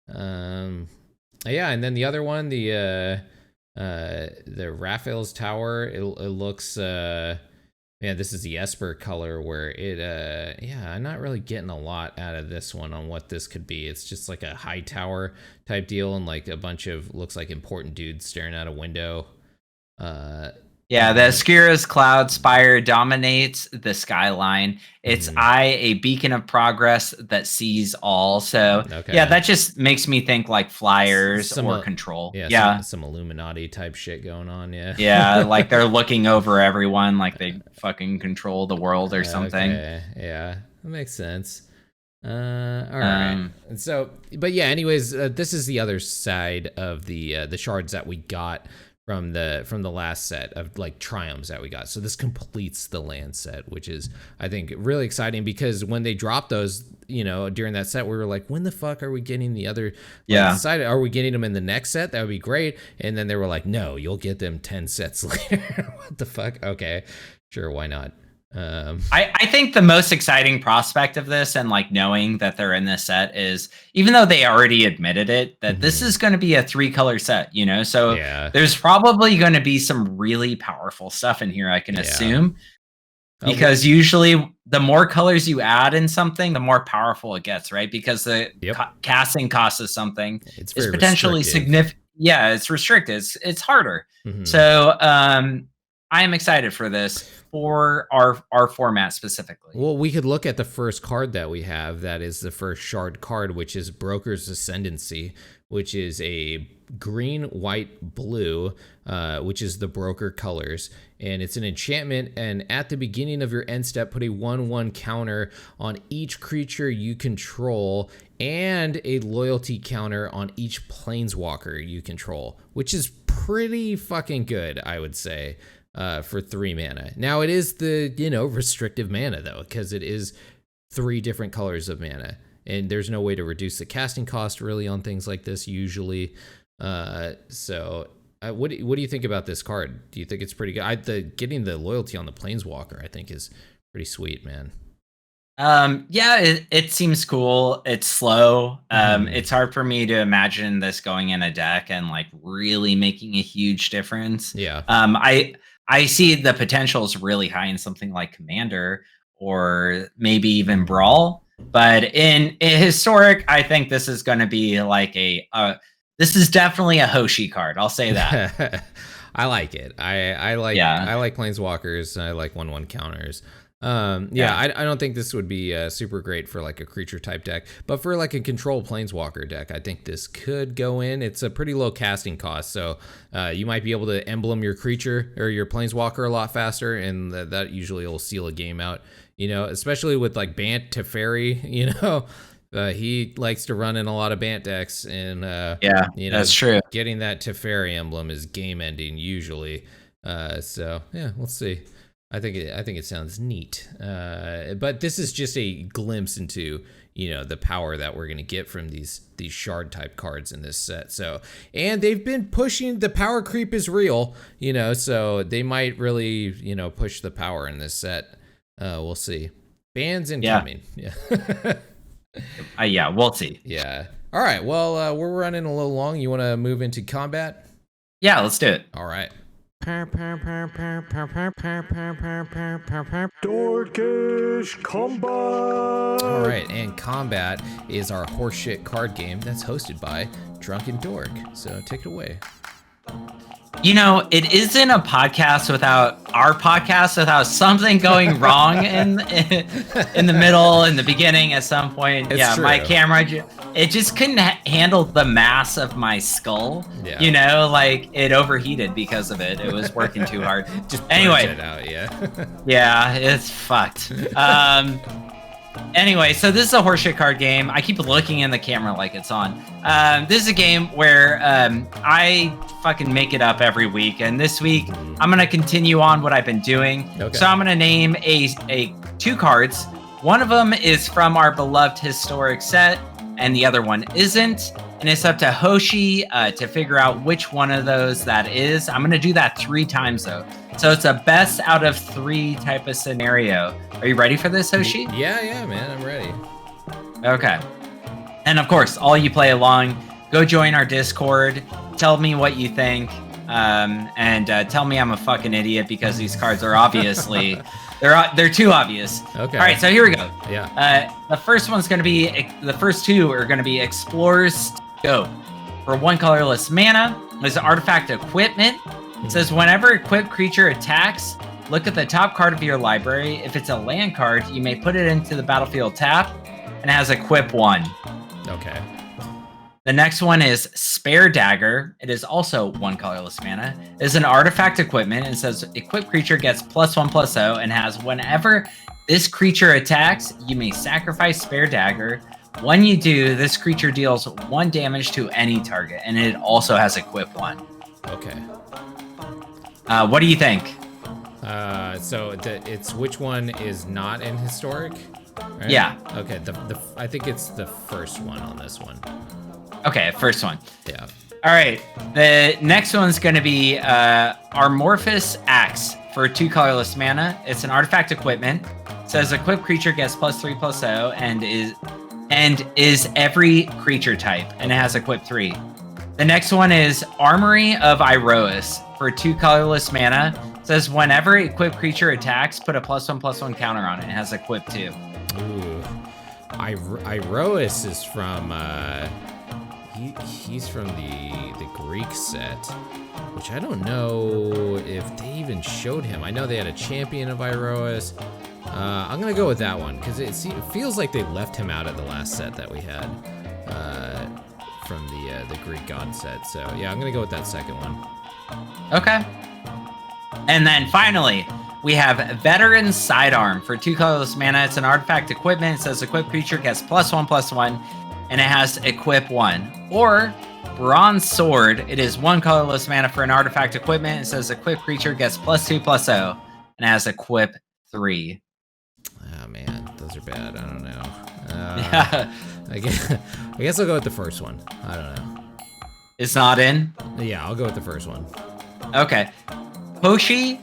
Yeah, and then the other one, the Raphael's Tower, it looks this is the Esper color where it I'm not really getting a lot out of this one on what this could be. It's just like a high tower type deal and like a bunch of looks like important dudes staring out a window. Yeah, the Oscura's Cloud Spire dominates the skyline. Its eye, a beacon of progress that sees all. So, yeah, that just makes me think like Flyers or Control. Yeah, some Illuminati type shit going on, yeah. Yeah, like they're looking over everyone like they fucking control the world or something. Okay. Yeah, that makes sense. All right. And so, but yeah, anyways, this is the other side of the shards that we got from the last set of like triumphs that we got. So this completes the land set, which is, I think, really exciting because when they dropped those, during that set, we were like, when the fuck are we getting the other side? Are we getting them in the next set? That would be great. And then they were like, no, you'll get them 10 sets later. What the fuck? Okay, sure, why not? I think the most exciting prospect of this and like knowing that they're in this set is, even though they already admitted it, that this is going to be a 3-color set, so there's probably going to be some really powerful stuff in here, I can assume, because usually the more colors you add in something, the more powerful it gets, right? Because the casting cost of something is potentially significant. Yeah, it's restricted. It's harder. So I am excited for this. For our format specifically. Well, we could look at the first card that we have. That is the first shard card, which is Broker's Ascendancy, which is a green, white, blue, which is the broker colors. And it's an enchantment. And at the beginning of your end step, put a 1/1 counter on each creature you control and a loyalty counter on each planeswalker you control, which is pretty fucking good, I would say. For 3 mana. Now it is the, restrictive mana though, because it is 3 different colors of mana, and there's no way to reduce the casting cost really on things like this usually. So what do you think about this card? Do you think it's pretty good? Getting the loyalty on the Planeswalker, I think, is pretty sweet, man. Yeah, it seems cool. It's slow. It's hard for me to imagine this going in a deck and like really making a huge difference. Yeah. I see the potential is really high in something like Commander or maybe even Brawl. But in Historic, I think this is going to be like this is definitely a Hoshi card. I'll say that. I like it. I like Planeswalkers. I like 1/1 counters. I don't think this would be super great for like a creature type deck, but for like a control Planeswalker deck, I think this could go in. It's a pretty low casting cost, so you might be able to emblem your creature or your Planeswalker a lot faster, and that usually will seal a game out, especially with like Bant Teferi, he likes to run in a lot of Bant decks, and that's true. Getting that Teferi emblem is game ending usually. So yeah, we'll see. I think it sounds neat, but this is just a glimpse into the power that we're gonna get from these shard type cards in this set. So, and they've been pushing the power creep is real, so they might really push the power in this set. We'll see. Bans incoming. Yeah, we'll see. Yeah. All right. Well, we're running a little long. You want to move into combat? Yeah, let's do it. All right. Dorkish Combat! Alright, and Combat is our horseshit card game that's hosted by DrunkenDork. So take it away. It isn't a podcast without something going wrong in the middle, in the beginning, at some point. It's true. My camera, it just couldn't handle the mass of my skull. Yeah. Like it overheated because of it. It was working too hard. Just anyway. It out, yeah. Yeah, it's fucked. Anyway, so this is a horseshit card game. I keep looking in the camera like it's on. This is a game where I fucking make it up every week, and this week I'm gonna continue on what I've been doing. Okay. So I'm gonna name a 2 cards. One of them is from our beloved historic set, and the other one isn't. And it's up to Hoshi to figure out which one of those that is. I'm gonna do that 3 times though. So it's a best out of 3 type of scenario. Are you ready for this, Hoshi? Yeah, man, I'm ready. Okay. And of course, all you play along, go join our Discord. Tell me what you think. And tell me I'm a fucking idiot because these cards are obviously they're too obvious. Okay. All right, so here we go. Yeah. The first one's gonna be the first two are gonna be Explorer's Scope. For 1 colorless mana, there's artifact equipment. It says whenever equipped creature attacks, look at the top card of your library. If it's a land card, you may put it into the battlefield tap, and it has equip 1. Okay. The next one is Spare Dagger. It is also 1 colorless mana. It is an artifact equipment. It says equipped creature gets +1/+0 and has whenever this creature attacks, you may sacrifice Spare Dagger. When you do, this creature deals 1 damage to any target, and it also has equip 1. Okay. What do you think? So it's which one is not in historic? Right? Yeah. Okay. I think it's the first one on this one. Okay, first one. Yeah. All right. The next one's going to be Amorphous Axe for 2 colorless mana. It's an artifact equipment. It says equipped creature gets +3/+0 and is every creature type, and it has equip 3. The next one is Armory of Iroas for 2 colorless mana. It says whenever equipped creature attacks, put a +1/+1 counter on it. It has equip 2. Ooh. Iroas is from he's from the Greek set, which I don't know if they even showed him. I know they had a champion of Iroas. I'm gonna go with that one because it feels like they left him out of the last set that we had from the Greek god set. So yeah, I'm gonna go with that second one. Okay. And then finally, we have Veteran Sidearm for 2 colorless mana. It's an artifact equipment. It says equipped creature gets +1/+1, and it has equip 1. Or Bronze Sword. It is 1 colorless mana for an artifact equipment. It says equipped creature gets +2/+0, and it has equip 3. Oh man, those are bad. I don't know. Yeah. I guess I'll go with the first one. I don't know. It's not in? Yeah, I'll go with the first one. Okay. Hoshi,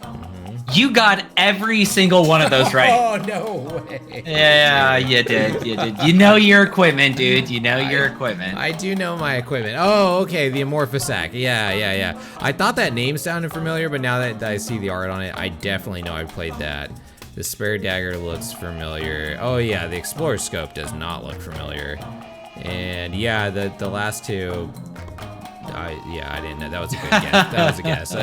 you got every single one of those right. Oh, no way. Yeah, you did. You did. You know your equipment, dude. You know your equipment. I do know my equipment. Oh, okay, the Amorphous Axe. Yeah. I thought that name sounded familiar, but now that I see the art on it, I definitely know I've played that. The Spare Dagger looks familiar. Oh yeah, the Explorer Scope does not look familiar. And yeah, the last two, I didn't know. That was a good guess. That was a guess.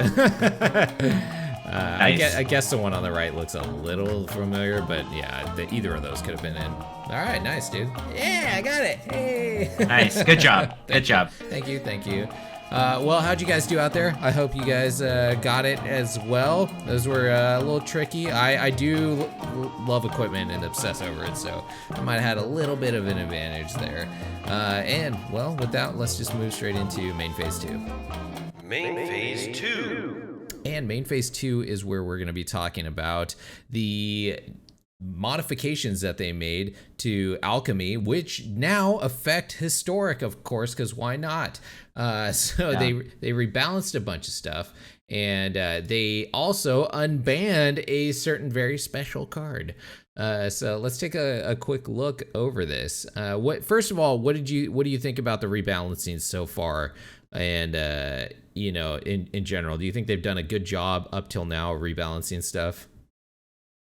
Nice. I guess the one on the right looks a little familiar, but yeah, either of those could have been in. All right, nice, dude. Yeah, I got it. Hey. Nice. Good job. Good job. Thank you. Well, how'd you guys do out there? I hope you guys got it as well. Those were a little tricky. I do love equipment and obsess over it, so I might have had a little bit of an advantage there. And, well, with that, let's just move straight into main phase 2. Main phase 2. And main phase 2 is where we're going to be talking about the modifications that they made to alchemy, which now affect historic, of course, because why not? They rebalanced a bunch of stuff, and they also unbanned a certain very special card. So let's take a quick look over this. First of all, what do you think about the rebalancing so far? And in general, do you think they've done a good job up till now of rebalancing stuff?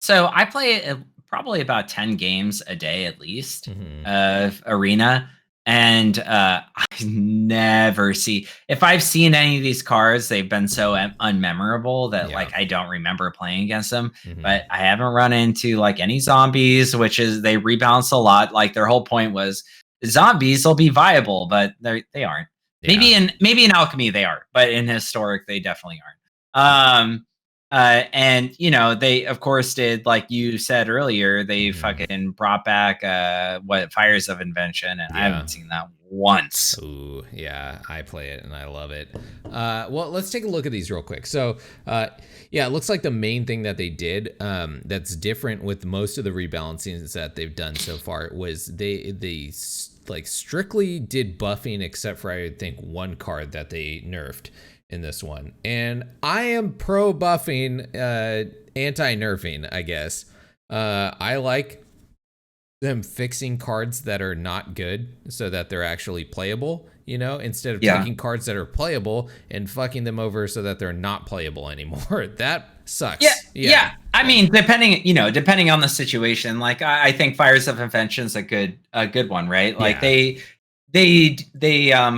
So I play probably about 10 games a day at least of Arena. And I never see, if I've seen any of these cards, they've been so unmemorable that like I don't remember playing against them. But I haven't run into like any zombies, which is they rebalance a lot. Like their whole point was zombies will be viable, but they aren't. Yeah. Maybe in alchemy they are, but in historic they definitely aren't. And they of course did, like you said earlier, they fucking brought back Fires of Invention, and I haven't seen that once. Ooh, yeah, I play it and I love it. Well, let's take a look at these real quick. So, it looks like the main thing that they did that's different with most of the rebalancings that they've done so far was they like strictly did buffing, except for I think one card that they nerfed in this one. And I am pro buffing, anti nerfing, I guess. I like them fixing cards that are not good so that they're actually playable, instead of taking cards that are playable and fucking them over so that they're not playable anymore. That sucks. Yeah. I mean, depending on the situation, like I think Fires of Invention's a good one, right? Like they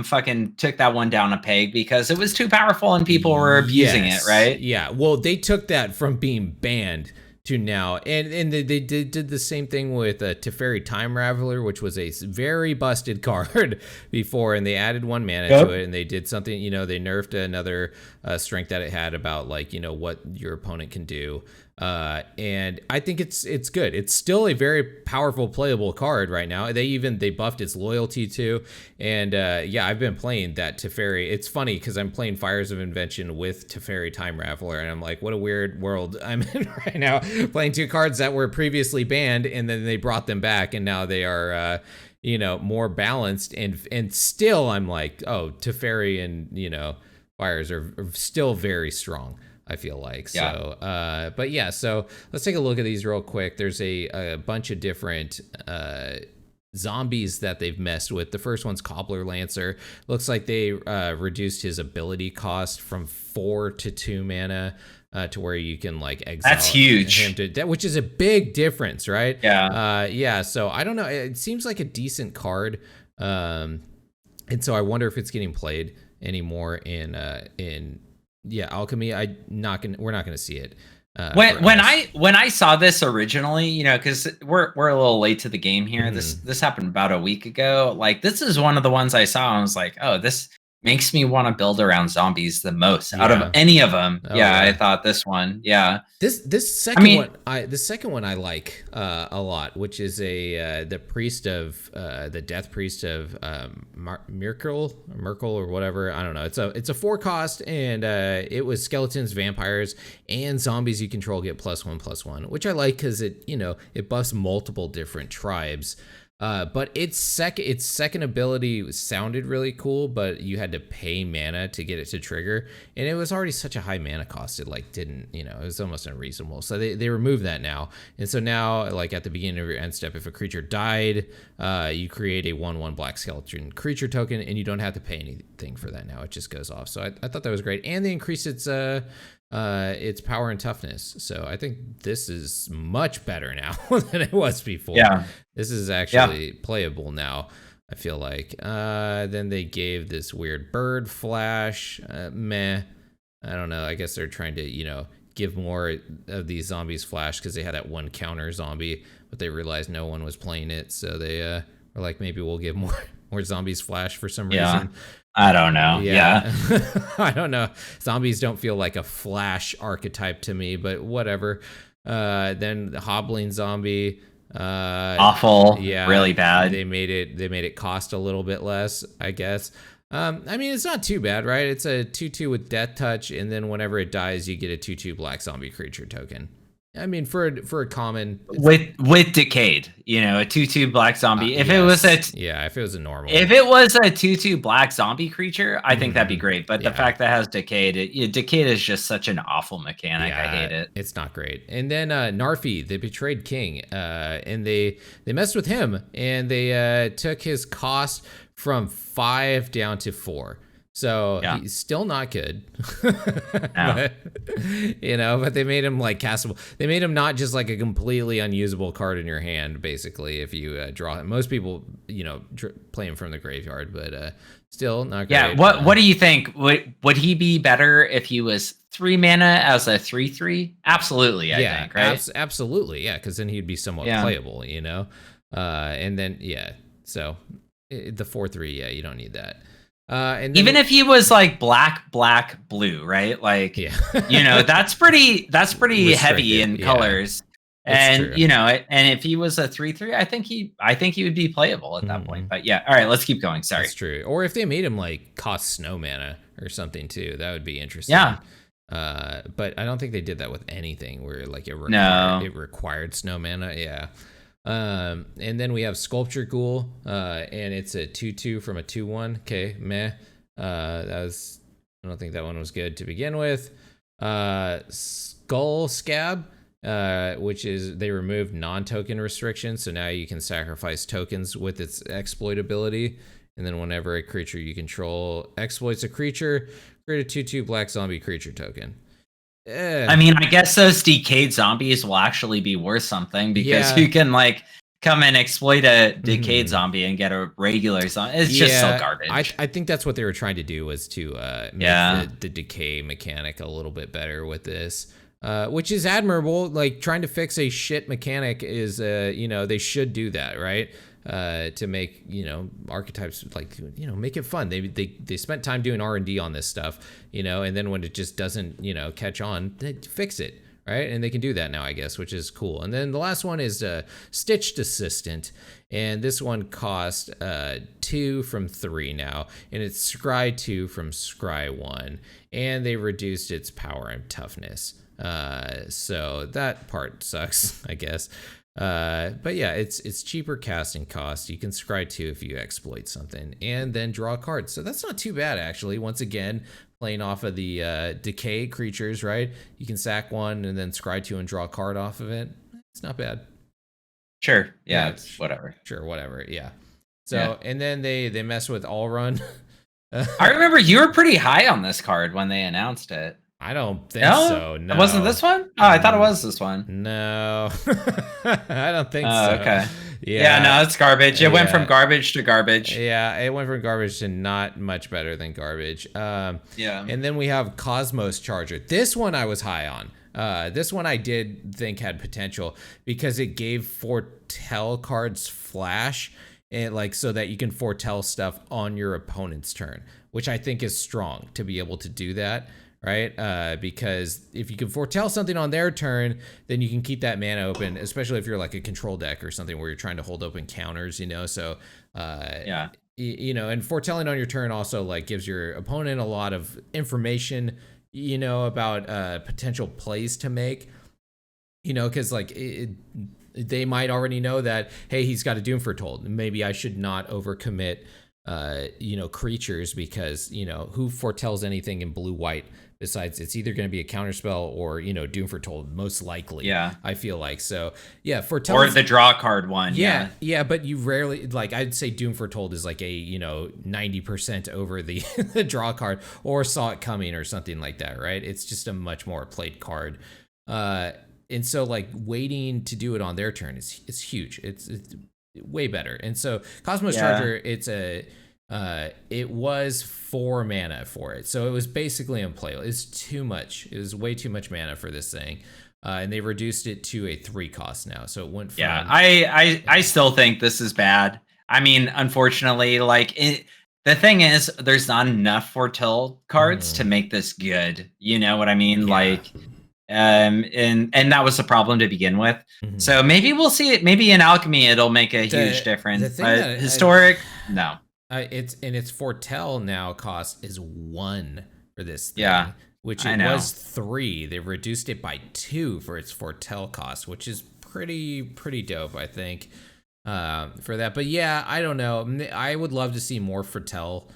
fucking took that one down a peg because it was too powerful and people were abusing it, right? Yeah. Well, they took that from being banned to now, and they did the same thing with Teferi Time Raveler, which was a very busted card before, and they added 1 mana to it, and they did something, they nerfed another strength that it had about like what your opponent can do. And I think it's good. It's still a very powerful playable card right now. They buffed its loyalty too. And I've been playing that Teferi. It's funny because I'm playing Fires of Invention with Teferi Time Raveler, and I'm like, what a weird world I'm in right now, playing 2 cards that were previously banned, and then they brought them back, and now they are more balanced, and still I'm like, oh, Teferi and Fires are still very strong, I feel like. So so let's take a look at these real quick. There's a bunch of different zombies that they've messed with. The first one's Cobbler Lancer. Looks like they reduced his ability cost from 4 to 2 mana to where you can like exile. That's huge. Which is a big difference, right? Yeah. So I don't know. It seems like a decent card, and so I wonder if it's getting played anymore in Alchemy. We're not gonna see it. When I saw this originally, because we're a little late to the game here. Mm-hmm. This happened about a week ago. Like, this is one of the ones I saw and I was like, oh, this makes me want to build around zombies the most out of any of them. I thought this one. This second one I like a lot, which is the Death Priest of Merkel or whatever. I don't know. It's a 4 cost, and it was skeletons, vampires, and zombies you control get +1/+1, which I like because it buffs multiple different tribes. But its second ability sounded really cool, but you had to pay mana to get it to trigger, and it was already such a high mana cost. It like didn't, it was almost unreasonable. So they removed that now, and so now like at the beginning of your end step, if a creature died, you create a 1/1 black skeleton creature token, and you don't have to pay anything for that now. It just goes off. So I thought that was great, and they increased its power and toughness. So I think this is much better now than it was before. This is actually playable now, I feel like. Then they gave this weird bird flash. Meh. I don't know. I guess they're trying to, give more of these zombies flash because they had that one counter zombie, but they realized no one was playing it. So they were like, maybe we'll give more zombies flash for some reason. I don't know. I don't know. Zombies don't feel like a flash archetype to me, but whatever. Then the hobbling zombie. Awful. Really bad. They made it cost a little bit less, I guess. I mean, it's not too bad, right? It's a 2/2 with Death Touch, and then whenever it dies, you get a 2/2 black zombie creature token. I mean, for a common with Decayed, a 2/2 black zombie. If it was if it was a normal, if it was a 2/2 black zombie creature, I think that'd be great. But the fact that it has Decayed, Decayed is just such an awful mechanic. I hate it. It's not great. And then Narfi, the Betrayed King, and they messed with him, and they took his cost from 5 down to 4. So he's still not good, but they made him like castable. They made him not just like a completely unusable card in your hand, basically, if you draw him. Most people, play him from the graveyard, but still not great. Yeah, what do you think? Would he be better if he was 3 mana as a 3/3? Absolutely, I think, right? Absolutely, yeah, because then he'd be somewhat playable, and then, so the 4/3, you don't need that. And even if he was like black, blue, right? Like, that's pretty heavy in colors. And and if he was a 3/3, I think he would be playable at that point. But all right, let's keep going. Sorry. That's true. Or if they made him like cost snow mana or something too, that would be interesting. But I don't think they did that with anything where like it required snow mana. And then we have Sculpture Ghoul, and it's a 2/2 from a 2/1. Okay, meh. I don't think that one was good to begin with. Skull Scab. which is they removed non-token restrictions. So now you can sacrifice tokens with its exploit ability. And then whenever a creature you control exploits a creature, create a 2/2 black zombie creature token. I mean, I guess those decayed zombies will actually be worth something because you can like come and exploit a decayed zombie and get a regular zombie. It's just so garbage. I think that's what they were trying to do, was to make the decay mechanic a little bit better with this, which is admirable. Like, trying to fix a shit mechanic is, they should do that, right? To make, archetypes, like, make it fun. They spent time doing R&D on this stuff, and then when it just doesn't, catch on, they fix it, right? And they can do that now, I guess, which is cool. And then the last one is Stitched Assistant, and this one cost 2 from 3 now, and it's Scry 2 from Scry 1, and they reduced its power and toughness. So that part sucks, I guess. But yeah, it's cheaper casting cost. You can scry 2 if you exploit something, and then draw a card. So that's not too bad, actually. Once again, playing off of the decay creatures, right? You can sack 1 and then scry 2 and draw a card off of it. It's not bad. Sure. Yeah, it's whatever. Sure, whatever. Yeah. So and then they mess with all run. I remember you were pretty high on this card when they announced it. I don't think so. No, it wasn't this one. Oh, I thought it was this one. No, I don't think so. Okay. Yeah, no, it's garbage. It went from garbage to garbage. Yeah, it went from garbage to not much better than garbage. And then we have Cosmos Charger. This one I was high on. This one I did think had potential because it gave foretell cards flash, and like, so that you can foretell stuff on your opponent's turn, which I think is strong to be able to do that. Right? Because if you can foretell something on their turn, then you can keep that mana open, especially if you're like a control deck or something where you're trying to hold open counters, So, and foretelling on your turn also like gives your opponent a lot of information, about potential plays to make, because like they might already know that, hey, he's got a Doom Foretold. Maybe I should not overcommit, creatures because, who foretells anything in blue-white besides it's either going to be a counterspell or, Doom Foretold, most likely. Yeah. I feel like. So, yeah, foretelling. Or the draw card one. Yeah, but you rarely, like, I'd say Doom Foretold is like a, 90% over the, the draw card, or Saw It Coming or something like that, right? It's just a much more played card. And so, like, waiting to do it on their turn is huge. It's way better. And so Cosmos Charger, it was 4 mana for it, so it was basically unplayable. It's too much. It was way too much mana for this thing, and they reduced it to a 3 cost now. So it went from I still think this is bad. I mean, unfortunately, the thing is, there's not enough foretell cards to make this good. You know what I mean? And that was the problem to begin with. So maybe we'll see it. Maybe in Alchemy it'll make a huge difference. But historic, no. Its foretell now cost is 1 for this thing. Yeah, which it was 3. They reduced it by 2 for its foretell cost, which is pretty dope, I think, for that. But yeah, I don't know. I would love to see more foretell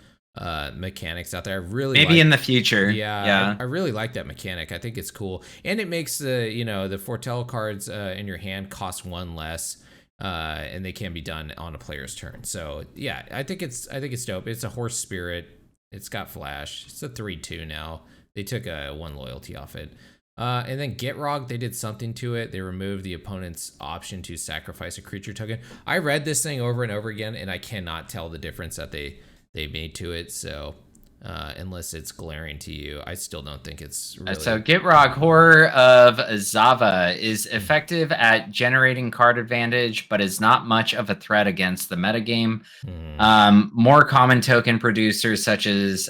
mechanics out there. I really maybe in the future. I really like that mechanic. I think it's cool, and it makes the foretell cards in your hand cost 1 less. And they can be done on a player's turn. So yeah, I think it's dope. It's a horse spirit. It's got flash. It's a 3/2 now. They took 1 loyalty off it. And then Gitrog, they did something to it. They removed the opponent's option to sacrifice a creature token. I read this thing over and over again, and I cannot tell the difference that they made to it. So unless it's glaring to you, I still don't think it's really... So Gitrog, Horror of Zava, is effective at generating card advantage, but is not much of a threat against the metagame. More common token producers such as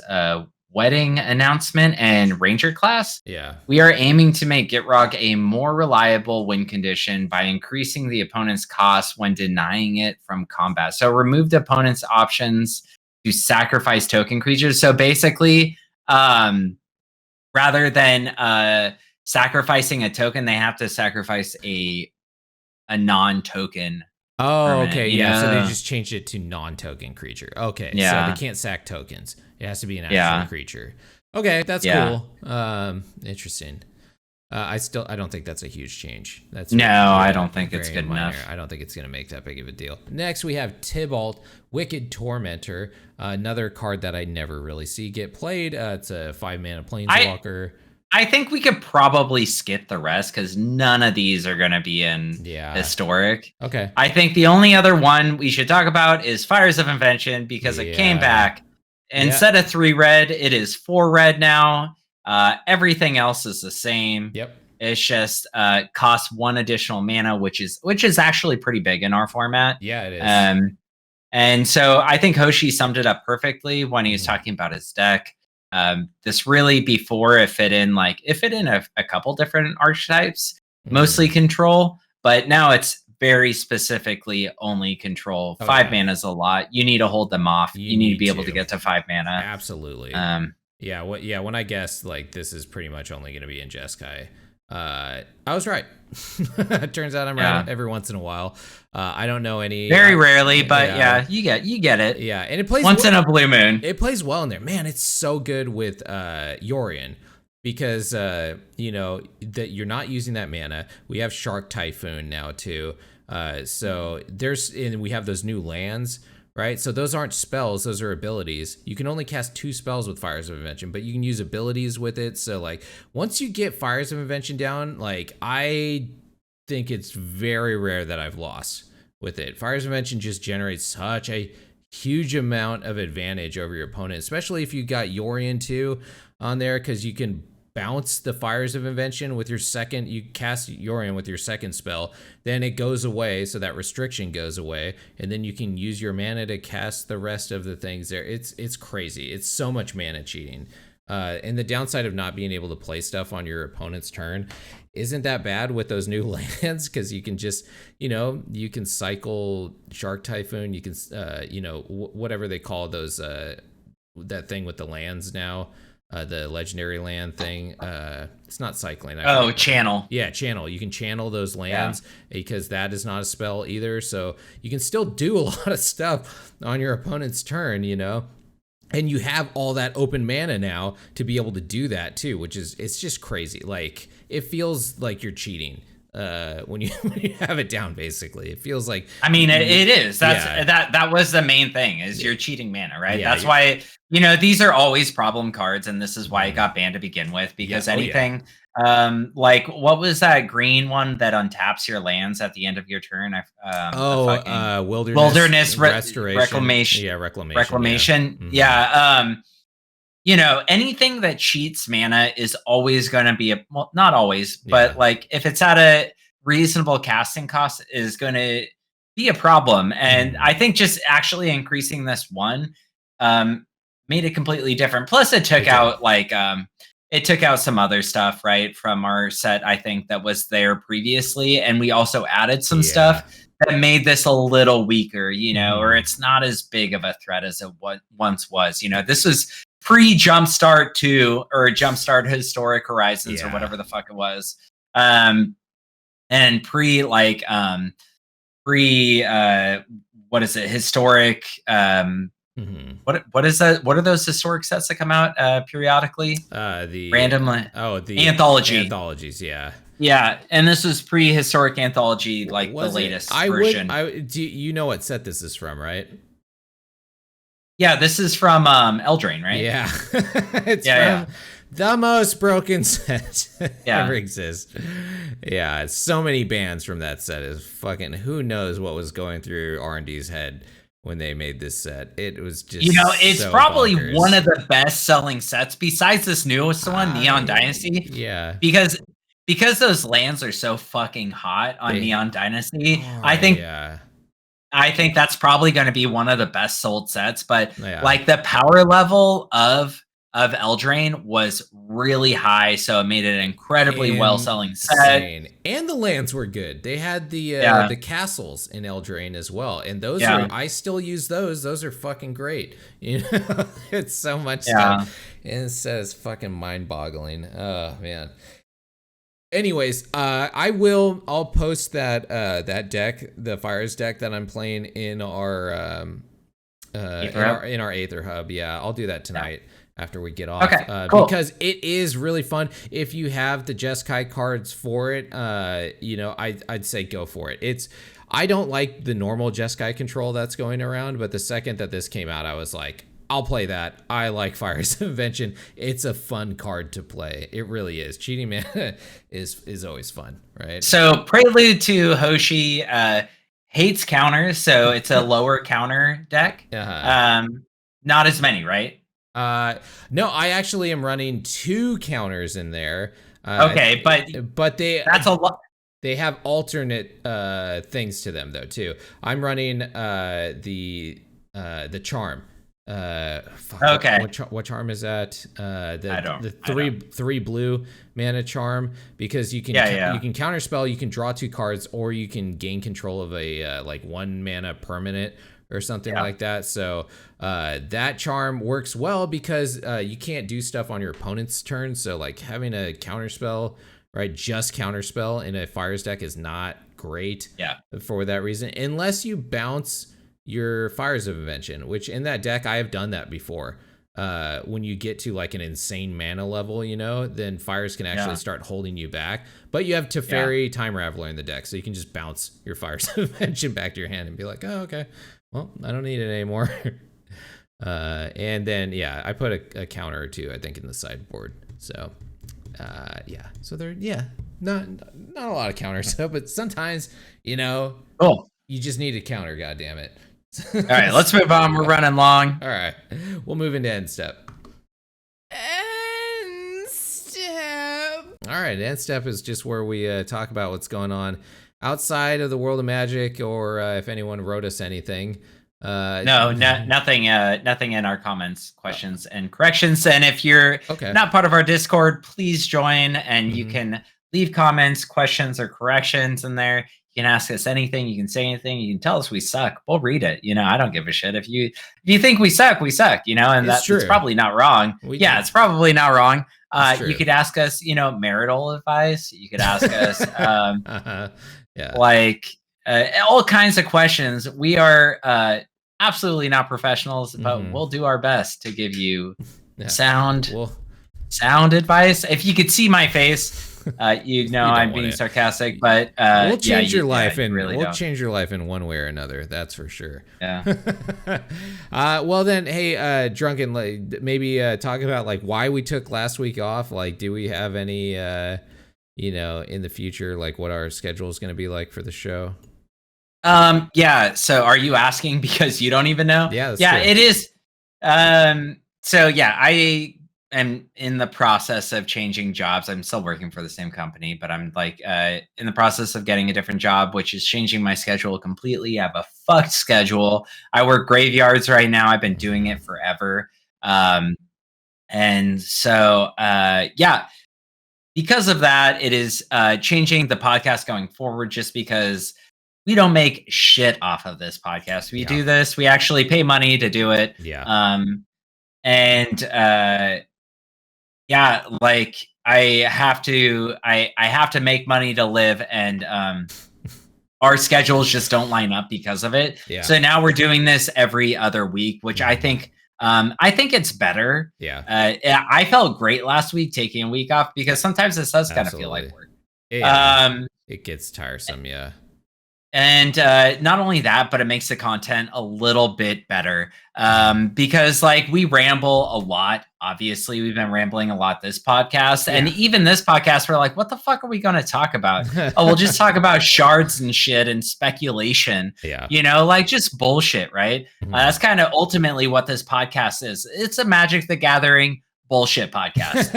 Wedding Announcement and Ranger Class. Yeah. We are aiming to make Gitrog a more reliable win condition by increasing the opponent's cost when denying it from combat. So remove the opponent's options to sacrifice token creatures. So basically, rather than sacrificing a token, they have to sacrifice a non-token. Oh, permanent, okay, yeah. So they just changed it to non-token creature. Okay, so they can't sack tokens. It has to be an actual creature. Okay, that's cool. Interesting. I don't think that's a huge change. I don't think it's very good minor. enough. I don't think it's going to make that big of a deal. Next, we have Tybalt, Wicked Tormentor, another card that I never really see get played. It's a 5-mana planeswalker. I think we could probably skip the rest because none of these are going to be in Historic. Okay. I think the only other one we should talk about is Fires of Invention because it came back. Instead of 3 red, it is 4 red now. Everything else is the same. Yep. It's just costs 1 additional mana, which is actually pretty big in our format. Yeah, it is. And so I think Hoshi summed it up perfectly when he was talking about his deck. This really before it fit in a couple different archetypes, mostly control, but now it's very specifically only control. 5 mana is a lot. You need to hold them off. You need to be able to get to 5 mana. Absolutely. When I guessed this is pretty much only going to be in Jeskai, I was right. Turns out I'm right every once in a while. I don't know any. Very rarely, but you get it. Yeah, and it plays once in a blue moon. It plays well in there. Man, it's so good with Yorion because that you're not using that mana. We have Shark Typhoon now too. So we have those new lands. Right, so those aren't spells; those are abilities. You can only cast 2 spells with Fires of Invention, but you can use abilities with it. So, once you get Fires of Invention down, I think it's very rare that I've lost with it. Fires of Invention just generates such a huge amount of advantage over your opponent, especially if you got Yorion too on there, because you can bounce the Fires of Invention with your second. You cast Yorion with your second spell, then it goes away, so that restriction goes away, and then you can use your mana to cast the rest of the things there. It's crazy. It's so much mana cheating. And the downside of not being able to play stuff on your opponent's turn isn't that bad with those new lands, because you can just, you can cycle Shark Typhoon, you can, whatever they call those, that thing with the lands now. The legendary land thing. It's not cycling. Channel. Yeah, channel. You can channel those lands because that is not a spell either. So you can still do a lot of stuff on your opponent's turn, and you have all that open mana now to be able to do that too, which is, it's just crazy. It feels like you're cheating when you have it down. Basically, it feels like. I mean, it is. That was the main thing. Is you're cheating mana, right? Yeah, that's why these are always problem cards, and this is why it got banned to begin with. Because anything what was that green one that untaps your lands at the end of your turn? Wilderness Restoration, Reclamation. Yeah, Reclamation. Reclamation. Yeah. Anything that cheats mana is always going to be not always, but if it's at a reasonable casting cost, is going to be a problem. And I think just actually increasing this one made it completely different. Plus, it took out it took out some other stuff from our set. I think that was there previously, and we also added some stuff that made this a little weaker. Or it's not as big of a threat as it once was. This was pre-Jumpstart 2 or Jumpstart Historic Horizons or whatever the fuck it was. And pre what is it? Historic what is that? What are those historic sets that come out periodically? The randomly. The anthologies, yeah. Yeah, and this was prehistoric anthology, the latest version. Do you know what set this is from, right? Yeah, this is from Eldraine, right? Yeah. It's from the most broken set ever exists. Yeah, so many bans from that set is fucking, who knows what was going through R&D's head when they made this set. It was just it's so probably bonkers. One of the best selling sets besides this newest one, Neon Dynasty. Yeah. Because those lands are so fucking hot on Neon Dynasty. I think that's probably going to be one of the best sold sets, but the power level of Eldraine was really high, so it made it an incredibly well-selling set. And the lands were good. They had the castles in Eldraine as well, and those are, I still use those. Those are fucking great. It's so much stuff. And this set is fucking mind-boggling. Oh man. Anyways, I'll post that deck, the Fires deck that I'm playing in our Aether Hub. Yeah, I'll do that tonight after we get off. Okay, cool. Because it is really fun. If you have the Jeskai cards for it, I'd say go for it. I don't like the normal Jeskai control that's going around, but the second that this came out, I was like, I'll play that. I like Fire's Invention. It's a fun card to play. It really is. Cheating Mana is always fun, right? So Prelude to Hoshi hates counters, so it's a lower counter deck. Not as many, right? No, I actually am running 2 counters in there. Okay, but that's a lot. They have alternate things to them though too. I'm running the charm. Okay. What charm is that? The 3 blue mana charm, because you can you can counterspell, you can draw 2 cards, or you can gain control of a like 1 mana permanent or something like that. So that charm works well because you can't do stuff on your opponent's turn. So like having a counterspell, right? Just counterspell in a Fires deck is not great. For that reason, unless you bounce your Fires of Invention, which in that deck I have done that before. When you get to like an insane mana level, then Fires can actually start holding you back. But you have Teferi Time Raveler in the deck, so you can just bounce your Fires of Invention back to your hand and be like, oh, okay, well, I don't need it anymore. And then I put a counter or 2, I think, in the sideboard. So so they're not a lot of counters, but sometimes cool. You just need a counter. God damn it. All right, let's move on. We're running long. All right, we'll move into end step. End step. All right, end step is just where we talk about what's going on outside of the world of Magic, or if anyone wrote us anything. Nothing in our comments, questions, and corrections. And if you're not part of our Discord, please join, and you can leave comments, questions, or corrections in there. You can ask us anything. You can say anything. You can tell us we suck. We'll read it. I don't give a shit. If you think we suck, we suck. And that's probably not wrong. It's probably not wrong. You could ask us, marital advice. You could ask us, all kinds of questions. We are absolutely not professionals, but we'll do our best to give you sound advice. If you could see my face, I'm being sarcastic, but we'll change your life, and we'll change your life in one way or another. That's for sure. Well then, hey, Drunken, maybe talk about like why we took last week off. Like, do we have any, in the future, like what our schedule is going to be like for the show? So are you asking because you don't even know? True. It is. I am in the process of changing jobs. I'm still working for the same company, but I'm like in the process of getting a different job, which is changing my schedule completely. I have a fucked schedule. I work graveyards right now. I've been doing it forever. And so because of that, it is changing the podcast going forward, just because we don't make shit off of this podcast. We do this. We actually pay money to do it. Like I have to make money to live, and our schedules just don't line up because of it. So now we're doing this every other week, which I think it's better. I felt great last week taking a week off, because sometimes this does kind of feel like work. It gets tiresome. And not only that, but it makes the content a little bit better, because like we ramble a lot. Obviously, we've been rambling a lot this podcast, and even this podcast, we're like, what the fuck are we going to talk about? We'll just talk about shards and shit and speculation, like just bullshit, right? That's kind of ultimately what this podcast is. It's a Magic the Gathering bullshit podcast.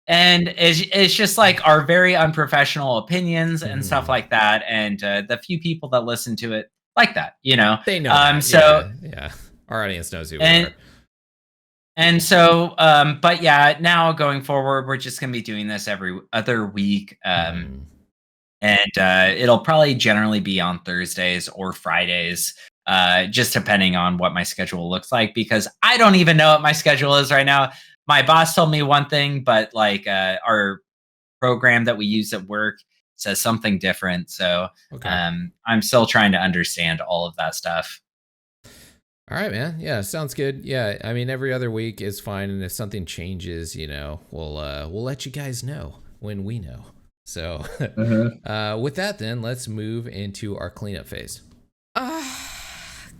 And it's just like our very unprofessional opinions and stuff like that. And the few people that listen to it like that, they know. So our audience knows who we are. And so, but now going forward, we're just going to be doing this every other week. And it'll probably generally be on Thursdays or Fridays, just depending on what my schedule looks like, because I don't even know what my schedule is right now. My boss told me one thing, but like our program that we use at work says something different. So I'm still trying to understand all of that stuff. All right, man. Yeah, sounds good. Yeah, I mean, every other week is fine, and if something changes, we'll let you guys know when we know. So, with that, then let's move into our cleanup phase.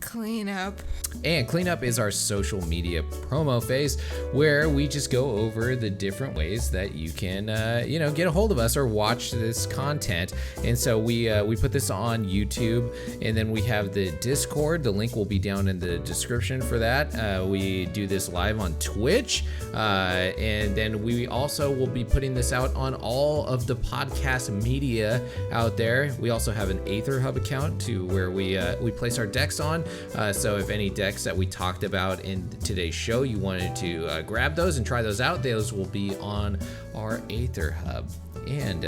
Cleanup. And cleanup is our social media promo phase, where we just go over the different ways that you can, get a hold of us or watch this content. And so we put this on YouTube, and then we have the Discord. The link will be down in the description for that. We do this live on Twitch, and then we also will be putting this out on all of the podcast media out there. We also have an Aether Hub account to where we place our decks on. So if any decks that we talked about in today's show, you wanted to grab those and try those out, those will be on our Aether Hub. And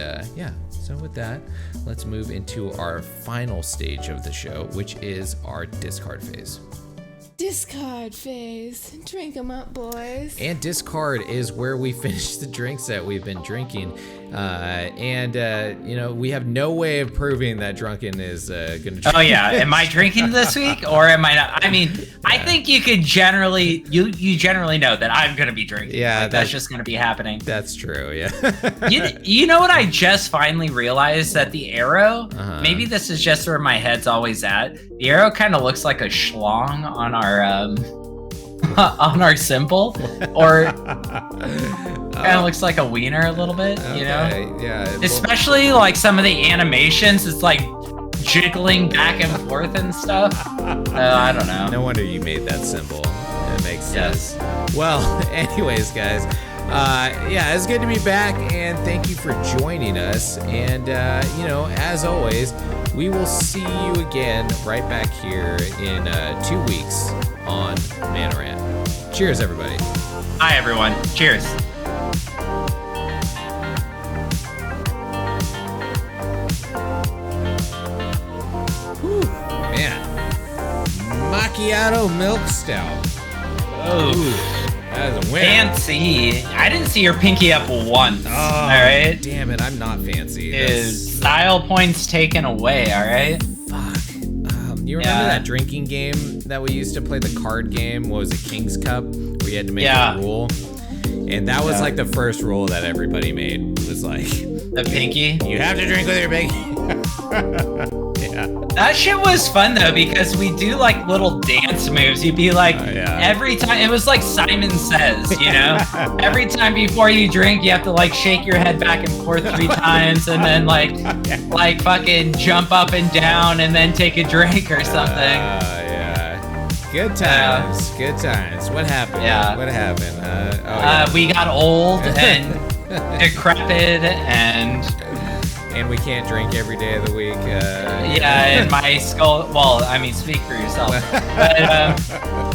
so with that, let's move into our final stage of the show, which is our discard phase. Discard phase. Drink 'em up, boys. And discard is where we finish the drinks that we've been drinking. We have no way of proving that Drunken is going to drink. Oh, yeah. Am I drinking this week or am I not? I mean, I think you could generally know that I'm going to be drinking. Yeah. That's just going to be happening. That's true. Yeah. you know what I just finally realized? That the arrow, maybe this is just where my head's always at. The arrow kind of looks like a schlong on our symbol, or kind of looks like a wiener a little bit, Yeah. Especially like some of the animations, it's like jiggling back and forth and stuff. I don't know. No wonder you made that symbol. It makes sense. Well, anyways, guys, it's good to be back, and thank you for joining us. And as always, we will see you again right back here in 2 weeks on Mana Rant. Cheers, everybody. Hi, everyone. Cheers. Whew, man. Macchiato milk stout. Oh, that is a winner. fancy. I didn't see your pinky up once. Oh, all right. Damn it, I'm not fancy. Is style points taken away, all right? Fuck. You remember that drinking game that we used to play, the card game? What was it, King's Cup? Where you had to make a rule. And that was like the first rule that everybody made. Was like, the pinky? You have to drink with your pinky. Yeah. That shit was fun though, because we do like little dance moves. You'd be like, every time, it was like Simon Says, every time before you drink, you have to like shake your head back and forth 3 times, and then like fucking jump up and down, and then take a drink or something. Good times. Good times. What happened? Yeah. What happened? We got old and decrepit, and we can't drink every day of the week. And my skull. Well, I mean, speak for yourself. But